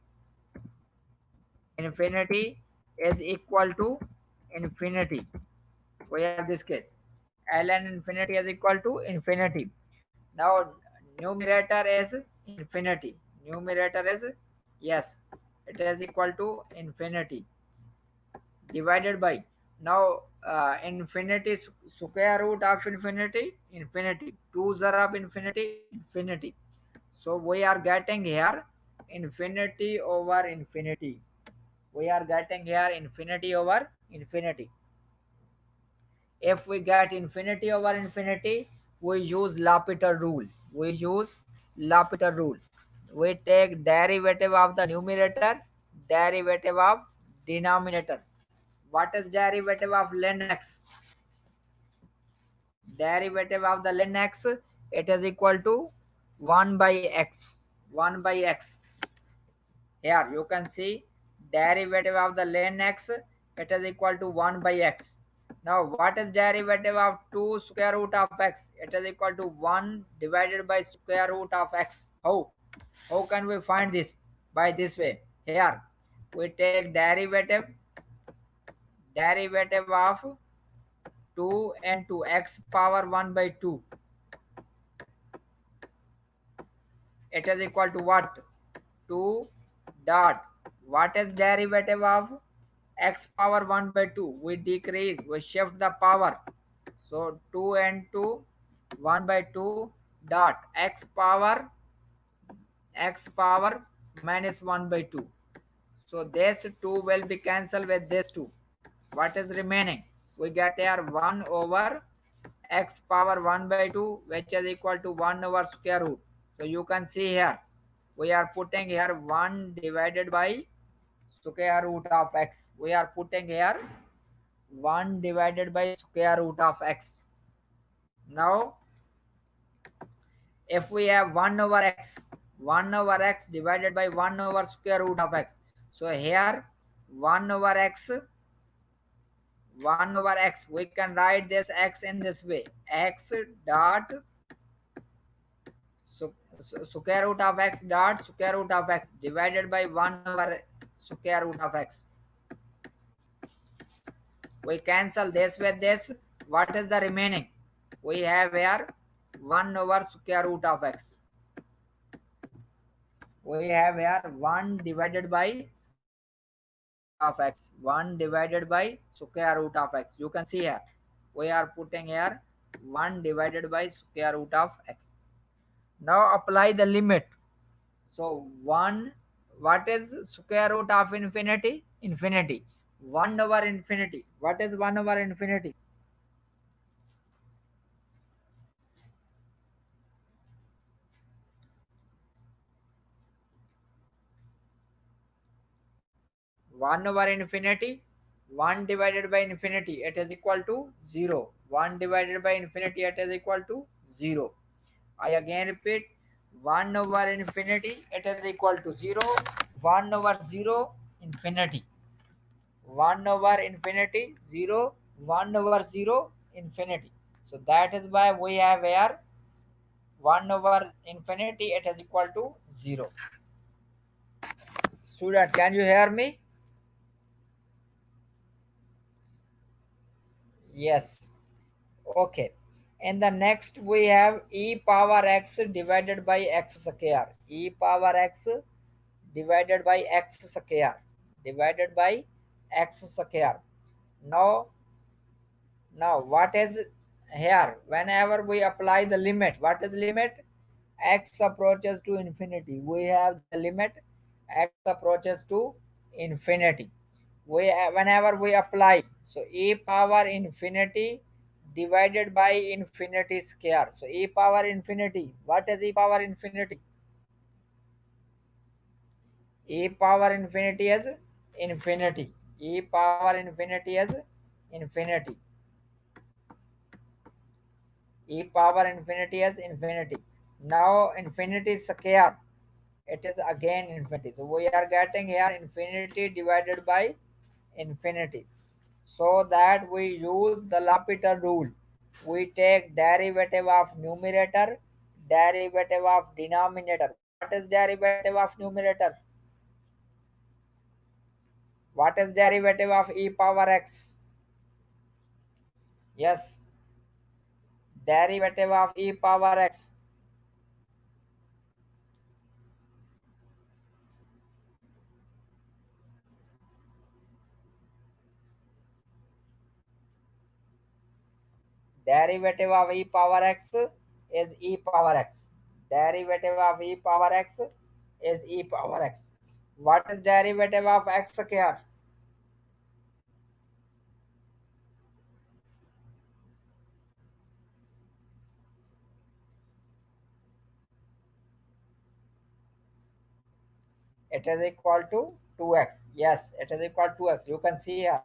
is equal to infinity. We have this case. Ln infinity is equal to infinity. Now numerator is infinity. Numerator is, yes, it is equal to infinity divided by, now infinity square root of infinity 2s are of infinity. So we are getting here infinity over infinity. We are getting here infinity over infinity. If we get infinity over infinity, we use L'Hopital rule. We use L'Hopital rule. We take derivative of the numerator, derivative of denominator. What is derivative of ln x? Derivative of the ln x, it is equal to 1 by x. 1 by x. Here you can see derivative of the ln x, it is equal to 1 by x. Now what is derivative of 2 square root of x? It is equal to 1 divided by square root of x. How? How can we find this? By this way. Here we take derivative of 2 into x power 1 by 2. It is equal to what? 2 dot. What is derivative of x power 1 by 2? We decrease, we shift the power. So 2 into 1 by 2 dot x power minus 1 by 2. So this 2 will be cancelled with this 2. What is remaining? We get here 1 over x power 1 by 2, which is equal to 1 over square root. So you can see here, we are putting here 1 divided by square root of x. We are putting here 1 divided by square root of x. Now, if we have 1 over x divided by 1 over square root of x. So here 1 over x, 1 over x, we can write this x in this way. X dot square root of x dot square root of x divided by 1 over square root of x. We cancel this with this. What is the remaining? We have here 1 over square root of x. We have here 1 divided by square root of x. 1 divided by square root of x. You can see here. We are putting here 1 divided by square root of x. Now apply the limit. So 1, what is square root of infinity? Infinity. 1 over infinity. What is 1 over infinity? 1 over infinity, 1 divided by infinity, it is equal to 0. 1 divided by infinity, it is equal to 0. I again repeat, 1 over infinity, it is equal to 0. 1 over 0, infinity. 1 over infinity 0, 1 over 0 infinity. So that is why we have here 1 over infinity, it is equal to 0. Student, can you hear me? Yes. Okay. And the next we have e power x divided by x square. E power x divided by x square. Divided by x square. Now, what is here? Whenever we apply the limit, what is limit? X approaches to infinity. We have the limit x approaches to infinity. Whenever we apply, so e power infinity divided by infinity square. So e power infinity. What is e power infinity? E power infinity is infinity. E power infinity is infinity. E power infinity is infinity. Now infinity square, it is again infinity. So we are getting here infinity divided by infinity. So that we use the L'Hopital rule. We take derivative of numerator, derivative of denominator. What is derivative of numerator? What is derivative of e power x? Yes, derivative of e power x. Derivative of e power x is e power x. Derivative of e power x is e power x. What is derivative of x square? It is equal to 2x. Yes, it is equal to x. You can see here.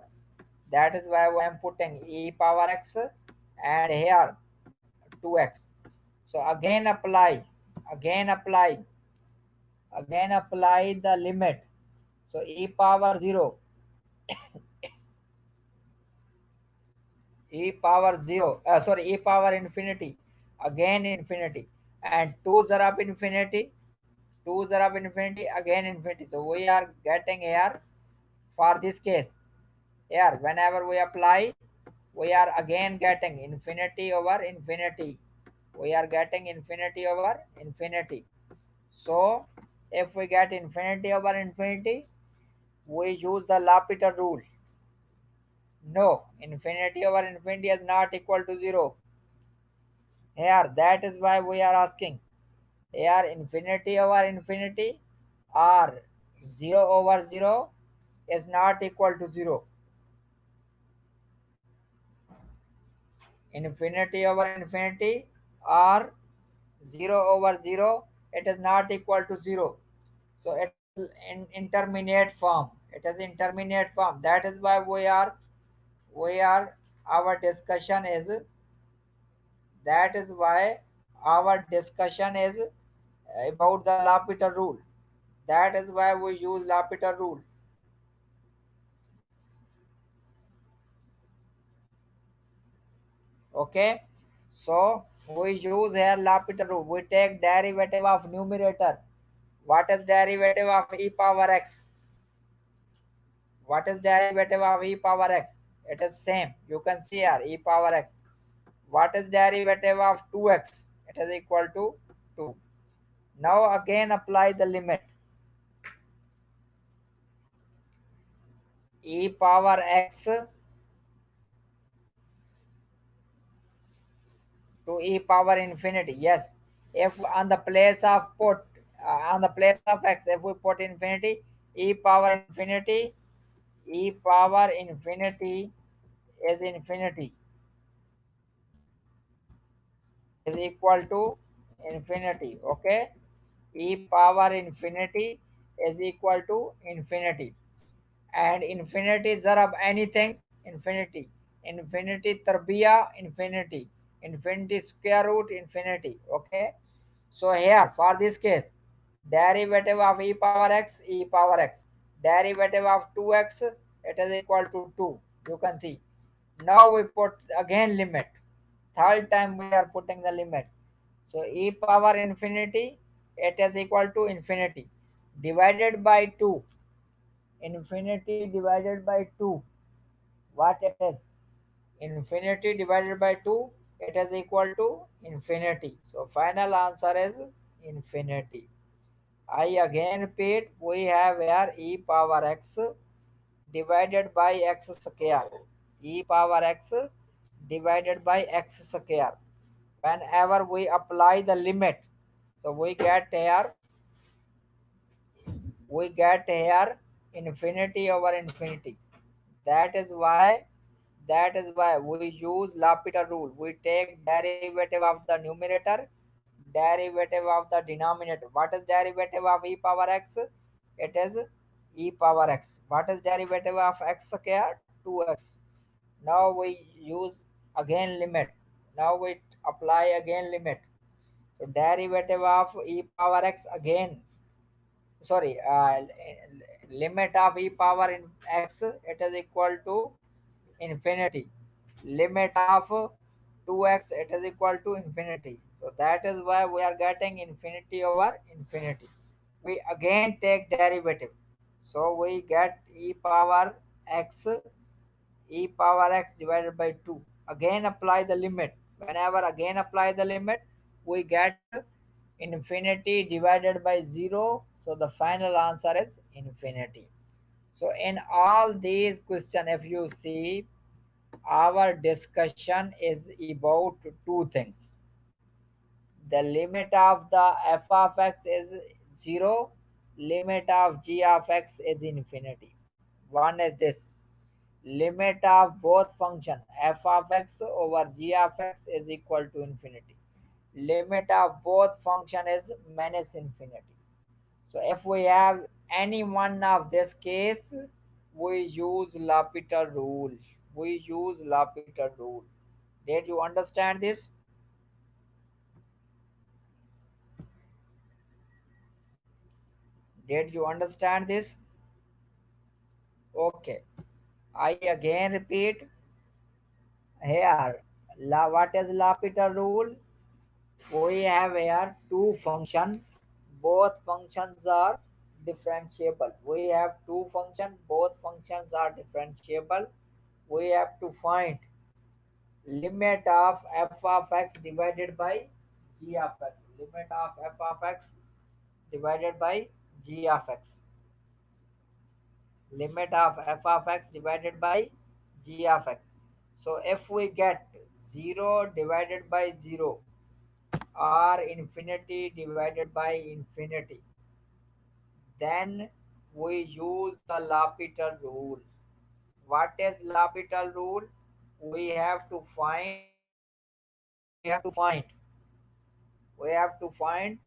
That is why I am putting e power x and here 2x. So again apply, again apply the limit. So e power 0, e power 0, sorry, e power infinity, again infinity, and 2s are up infinity, 2s are up infinity, again infinity. So we are getting here for this case. Here, whenever we apply, we are again getting infinity over infinity. We are getting infinity over infinity. So, if we get infinity over infinity, we use the L'Hopital rule. No, infinity over infinity is not equal to 0. Here, that is why we are asking. Here, infinity over infinity or 0 over 0 is not equal to 0. Infinity over infinity or 0 over 0, it is not equal to 0. So it is in intermediate form. It is intermediate form. That is why our discussion is, that is why our discussion is about the L'Hopital rule. That is why we use L'Hopital rule. Okay. So we use here L'Hopital rule. We take derivative of numerator. What is derivative of e power x? What is derivative of e power x? It is same. You can see here e power x. What is derivative of 2x? It is equal to 2. Now again apply the limit. E power x to e power infinity. Yes. If on the place of x, if we put infinity, e power infinity, e power infinity is infinity, is equal to infinity. Okay. E power infinity is equal to infinity. And infinity zarab anything, infinity, infinity tarbiya, infinity, infinity square root, infinity. Okay. So here for this case, derivative of e power x, e power x, derivative of 2x, it is equal to 2. You can see. Now we put again limit. Third time we are putting the limit. So e power infinity, it is equal to infinity divided by 2. Infinity divided by 2. What it is? Infinity divided by 2, it is equal to infinity. So final answer is infinity. I again repeat, we have here e power x divided by x square. E power x divided by x square. Whenever we apply the limit, so we get here infinity over infinity. That is why we use L'Hopital rule. We take derivative of the numerator, derivative of the denominator. What is derivative of e power x? It is e power x. What is derivative of x square? 2x. Now we use again limit. Now we apply again limit. So derivative of e power x again. Sorry, limit of e power in x, it is equal to infinity. Limit of 2x, it is equal to infinity. So that is why we are getting infinity over infinity. We again take derivative. So we get x e power x divided by 2. Again apply the limit. Whenever again apply the limit, we get infinity divided by 0. So the final answer is infinity. So in all these questions, if you see, our discussion is about two things. The limit of the f of x is 0, limit of g of x is infinity. One is this: limit of both function f of x over g of x is equal to infinity. Limit of both function is minus infinity. So if we have any one of this case, we use L'Hopital rule. We use L'Hopital rule. Did you understand this? Did you understand this? Okay. I again repeat here. What is L'Hopital rule? We have here two functions. Both functions are differentiable. We have two functions. Both functions are differentiable. We have to find limit of f of x divided by g of x. Limit of f of x divided by g of x. Limit of f of x divided by g of x. So if we get 0 divided by 0 or infinity divided by infinity, then we use the L'Hopital rule. What is L'Hopital rule? We have to find we have to find we have to find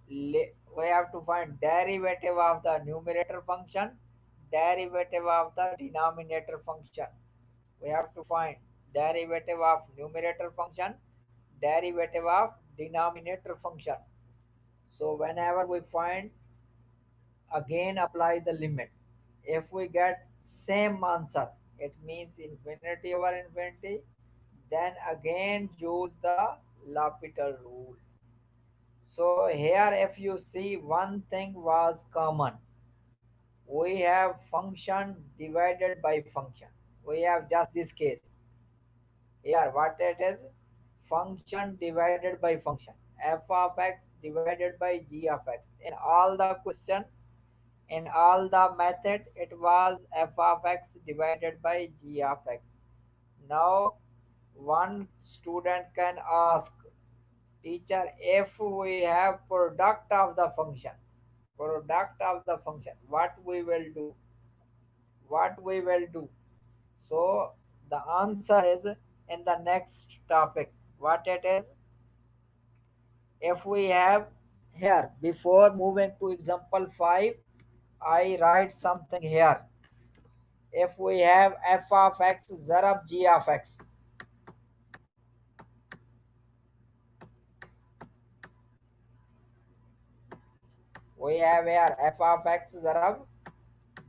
we have to find derivative of the numerator function, derivative of the denominator function. We have to find derivative of numerator function, derivative of denominator function. So whenever we find, again apply the limit. If we get same answer, it means infinity over infinity, then again use the L'Hopital rule. So here if you see, one thing was common. We have function divided by function. We have just this case. Here what it is? Function divided by function. F of x divided by g of x. In all the question, in all the method, it was f of x divided by g of x. Now one student can ask, teacher, if we have product of the function, what we will do? What we will do? So the answer is in the next topic. What it is? If we have here, before moving to example 5, I write something here. If we have f of x zarab g of x, we have here f of x zarab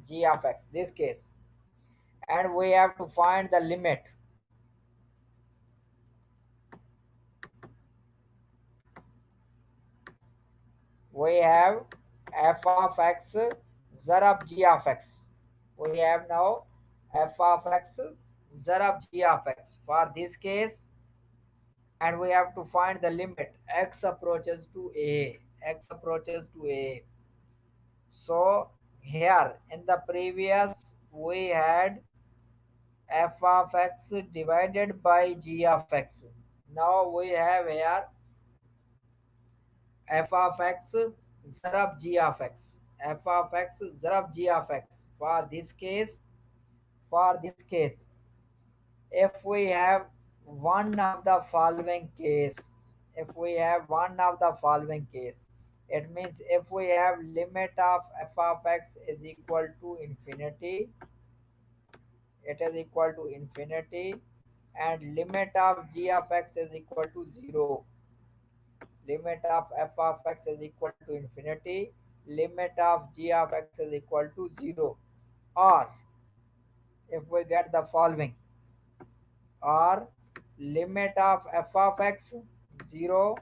g of x, this case. and we have to find the limit. We have f of x zarab g of x. We have now f of x zarab g of x. For this case, and we have to find the limit x approaches to a. X approaches to a. So here in the previous we had f of x divided by g of x. Now we have here f of x zarab g of x. F of x zarab g of x. For this case, if we have one of the following case, if we have one of the following case, it means if we have limit of f of x is equal to infinity, it is equal to infinity, and limit of g of x is equal to 0. Limit of f of x is equal to infinity, limit of g of x is equal to 0. Or if we get the following, or limit of f of x 0,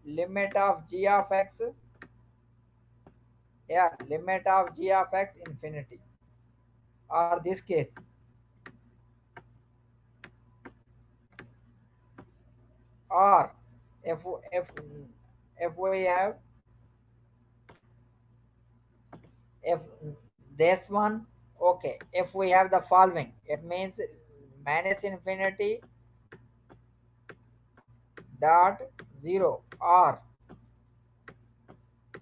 limit of g of x, yeah, limit of g of x infinity, or this case, or if if if we have, if this one, okay, if we have the following, it means minus infinity dot 0, or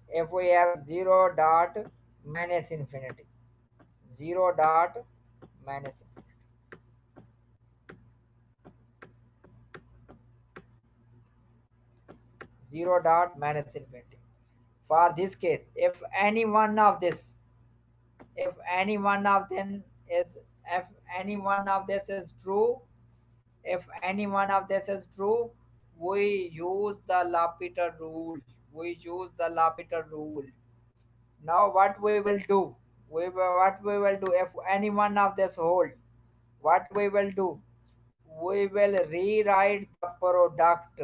if we have 0 dot minus infinity, 0 dot minus 0 dot minus infinity. For this case, if any one of this, if any one of them is, if any one of this is true, if any one of this is true, we use the L'Hopital rule. We use the L'Hopital rule. Now what we will do? What we will do if any one of this hold? What we will do? We will rewrite the product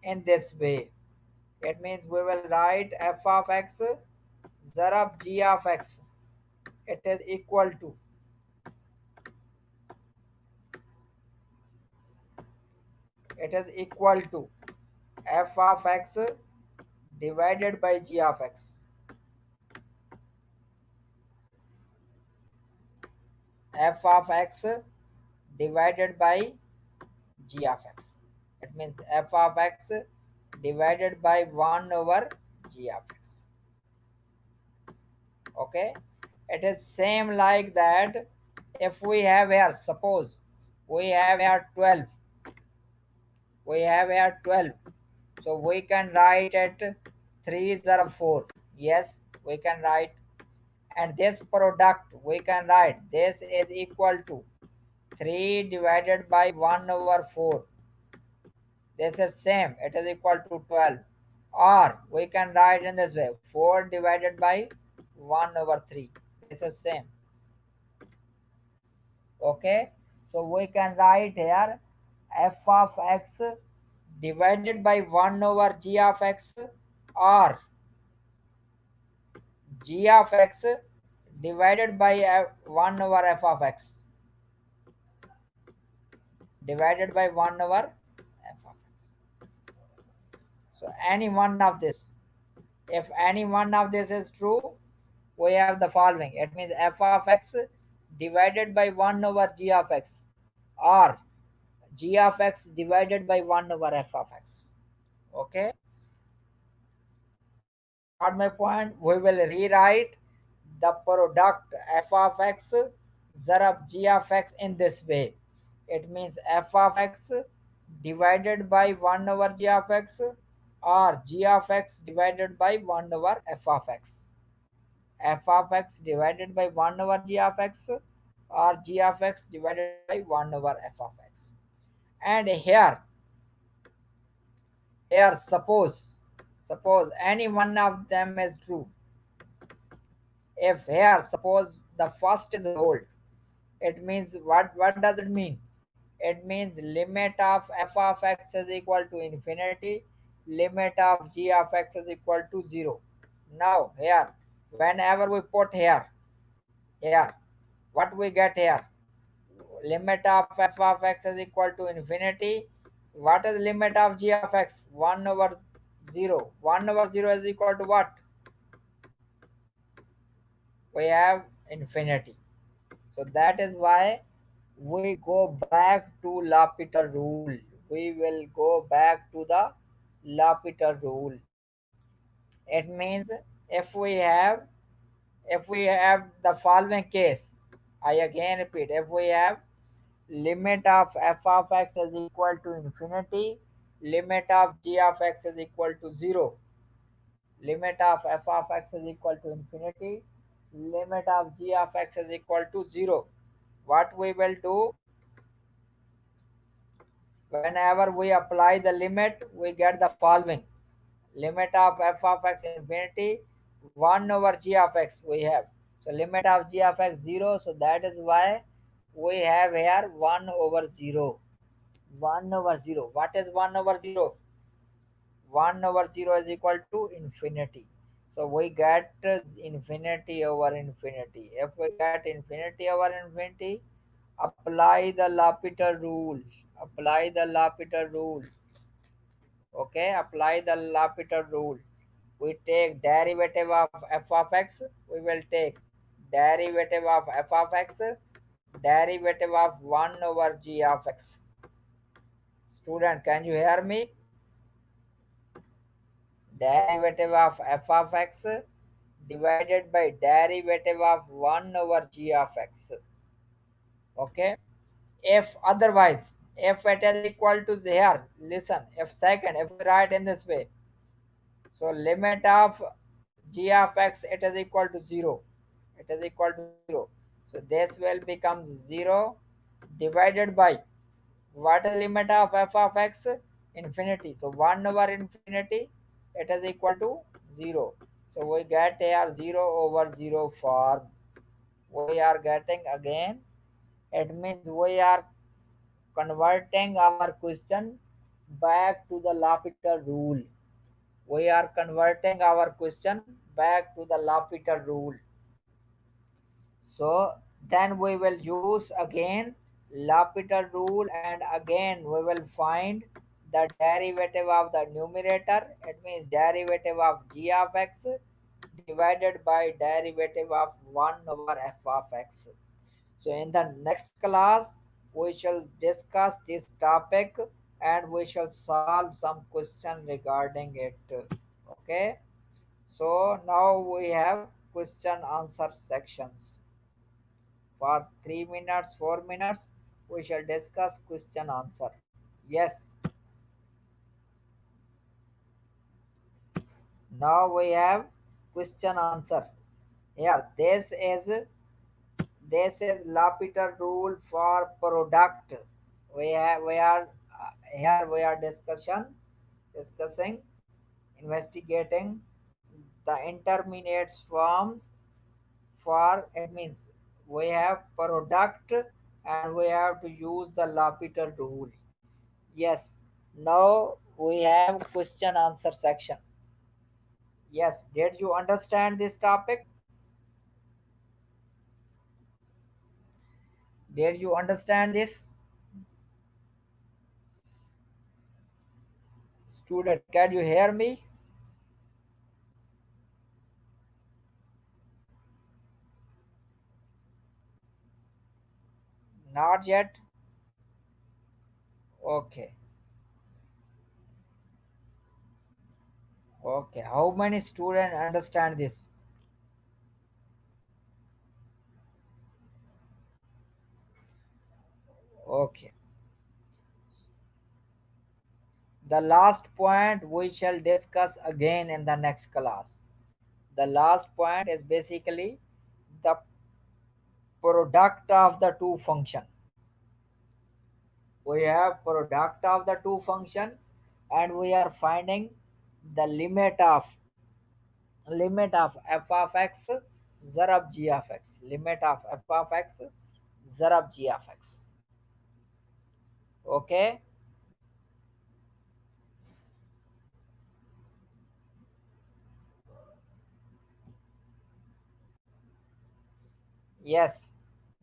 in this way. It means we will write f of x zarab g of x. It is equal to, it is equal to f of x divided by g of x. F of x divided by g of x. It means f of x divided by 1 over g of x. Okay, it is same like that. If we have here, suppose we have here 12, we have here 12, so we can write it 3 is 4. Yes, we can write, and this product we can write this is equal to 3 divided by 1 over 4. This is same, it is equal to 12. Or we can write in this way, 4 divided by 1 over 3. This is same. Okay, so we can write here f of x divided by 1 over g of x, or g of x divided by 1 over f of x, divided by 1 over f of x. So any one of this, if any one of this is true, we have the following. It means f of x divided by 1 over g of x, or g of x divided by 1 over f of x. Okay, got my point? We will rewrite the product f of x zarab g of x in this way. It means f of x divided by 1 over g of x, or g of x divided by 1 over f of x. F of x divided by 1 over g of x, or g of x divided by 1 over f of x. And here suppose any one of them is true. If here suppose the first is hold, It means what does it mean? It means limit of f of x is equal to infinity, limit of g of x is equal to 0. Now here, whenever we put here, what we get here? Limit of f of x is equal to infinity. What is limit of g of x? 1 over 0. 1 over 0 is equal to what? We have infinity. So that is why we go back to L'Hopital rule. We will go back to the L'Hopital rule. It means if we have if we have the following case, I again repeat, if we have limit of f of x is equal to infinity, limit of g of x is equal to 0, limit of f of x is equal to infinity, limit of g of x is equal to 0. What we will do, whenever we apply the limit, we get the following. Limit of f of x infinity, 1 over g of x we have. So limit of g of x 0. So that is why we have here 1 over 0. 1 over 0. What is 1 over 0? 1 over 0 is equal to infinity. So we get infinity over infinity. If we get infinity over infinity, apply the L'Hopital rule. Apply the L'Hopital rule. Okay, apply the L'Hopital rule. We take derivative of f of x. We will take derivative of f of x, derivative of 1 over g of x. Student, can you hear me? Derivative of f of x divided by derivative of 1 over g of x. Okay, if otherwise, if it is equal to here, listen, if second, if we write in this way, so limit of g of x, it is equal to 0. It is equal to 0. So this will become 0 divided by what is limit of f of x? Infinity. So 1 over infinity, it is equal to 0. So we get here 0 over 0 form. We are getting again. It means we are converting our question back to the L'Hopital rule. We are converting our question back to the L'Hopital rule. So then we will use again L'Hopital rule, and again we will find the derivative of the numerator. It means derivative of g of x divided by derivative of 1 over f of x. So in the next class we shall discuss this topic and we shall solve some question regarding it. Okay. So now we have question answer sections. For 3 minutes, 4 minutes, we shall discuss question answer. Yes, now we have question answer. Here, this is L'Hopital rule for product. We are discussing investigating the intermediate forms for, it means we have product and we have to use the L'Hopital rule. Yes, now we have question answer section. Yes, did you understand this topic? Did you understand this? Student, can you hear me? Not yet? Okay. Okay. How many students understand this? Okay. The last point we shall discuss again in the next class. The last point is basically the product of the two function. We have product of the two function and we are finding the limit of f of x zarab g of x, limit of f of x Zarab g of x. Okay. Yes.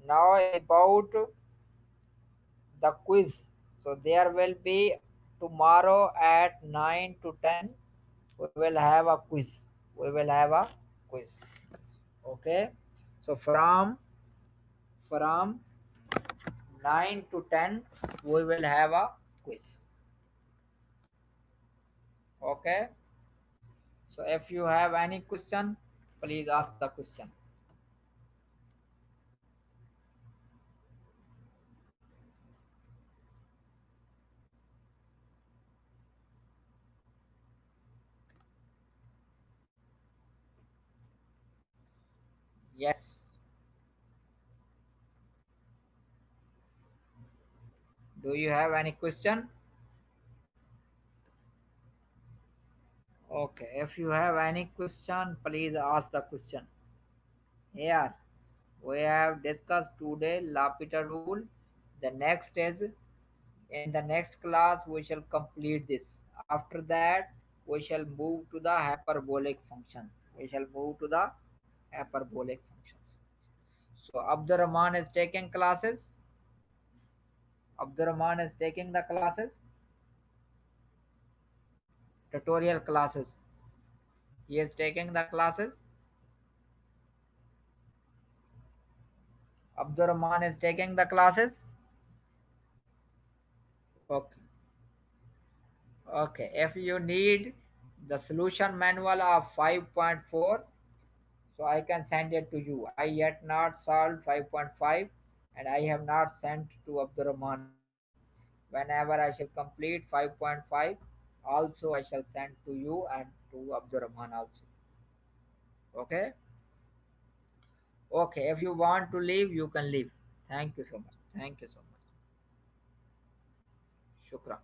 Now about the quiz. So there will be tomorrow at 9 to 10. We will have a quiz. We will have a quiz. Okay. So from 9 to 10 we will have a quiz. Okay. So if you have any question, please ask the question. Yes. Do you have any question? Okay. If you have any question, please ask the question. Here we have discussed today L'Hopital rule. The next is in the next class we shall complete this. After that we shall move to the hyperbolic functions. We shall move to the hyperbolic functions. So Abdurrahman is taking classes. Abdurrahman is taking the classes, tutorial classes. He is taking the classes. Abdurrahman is taking the classes. Okay. Okay. If you need the solution manual of 5.4, so I can send it to you. I yet not solved 5.5 and I have not sent to Abdurrahman also. Whenever I shall complete 5.5, also I shall send to you and to Abdurrahman also. Okay? Okay, if you want to leave, you can leave. Thank you so much. Thank you so much. Shukran.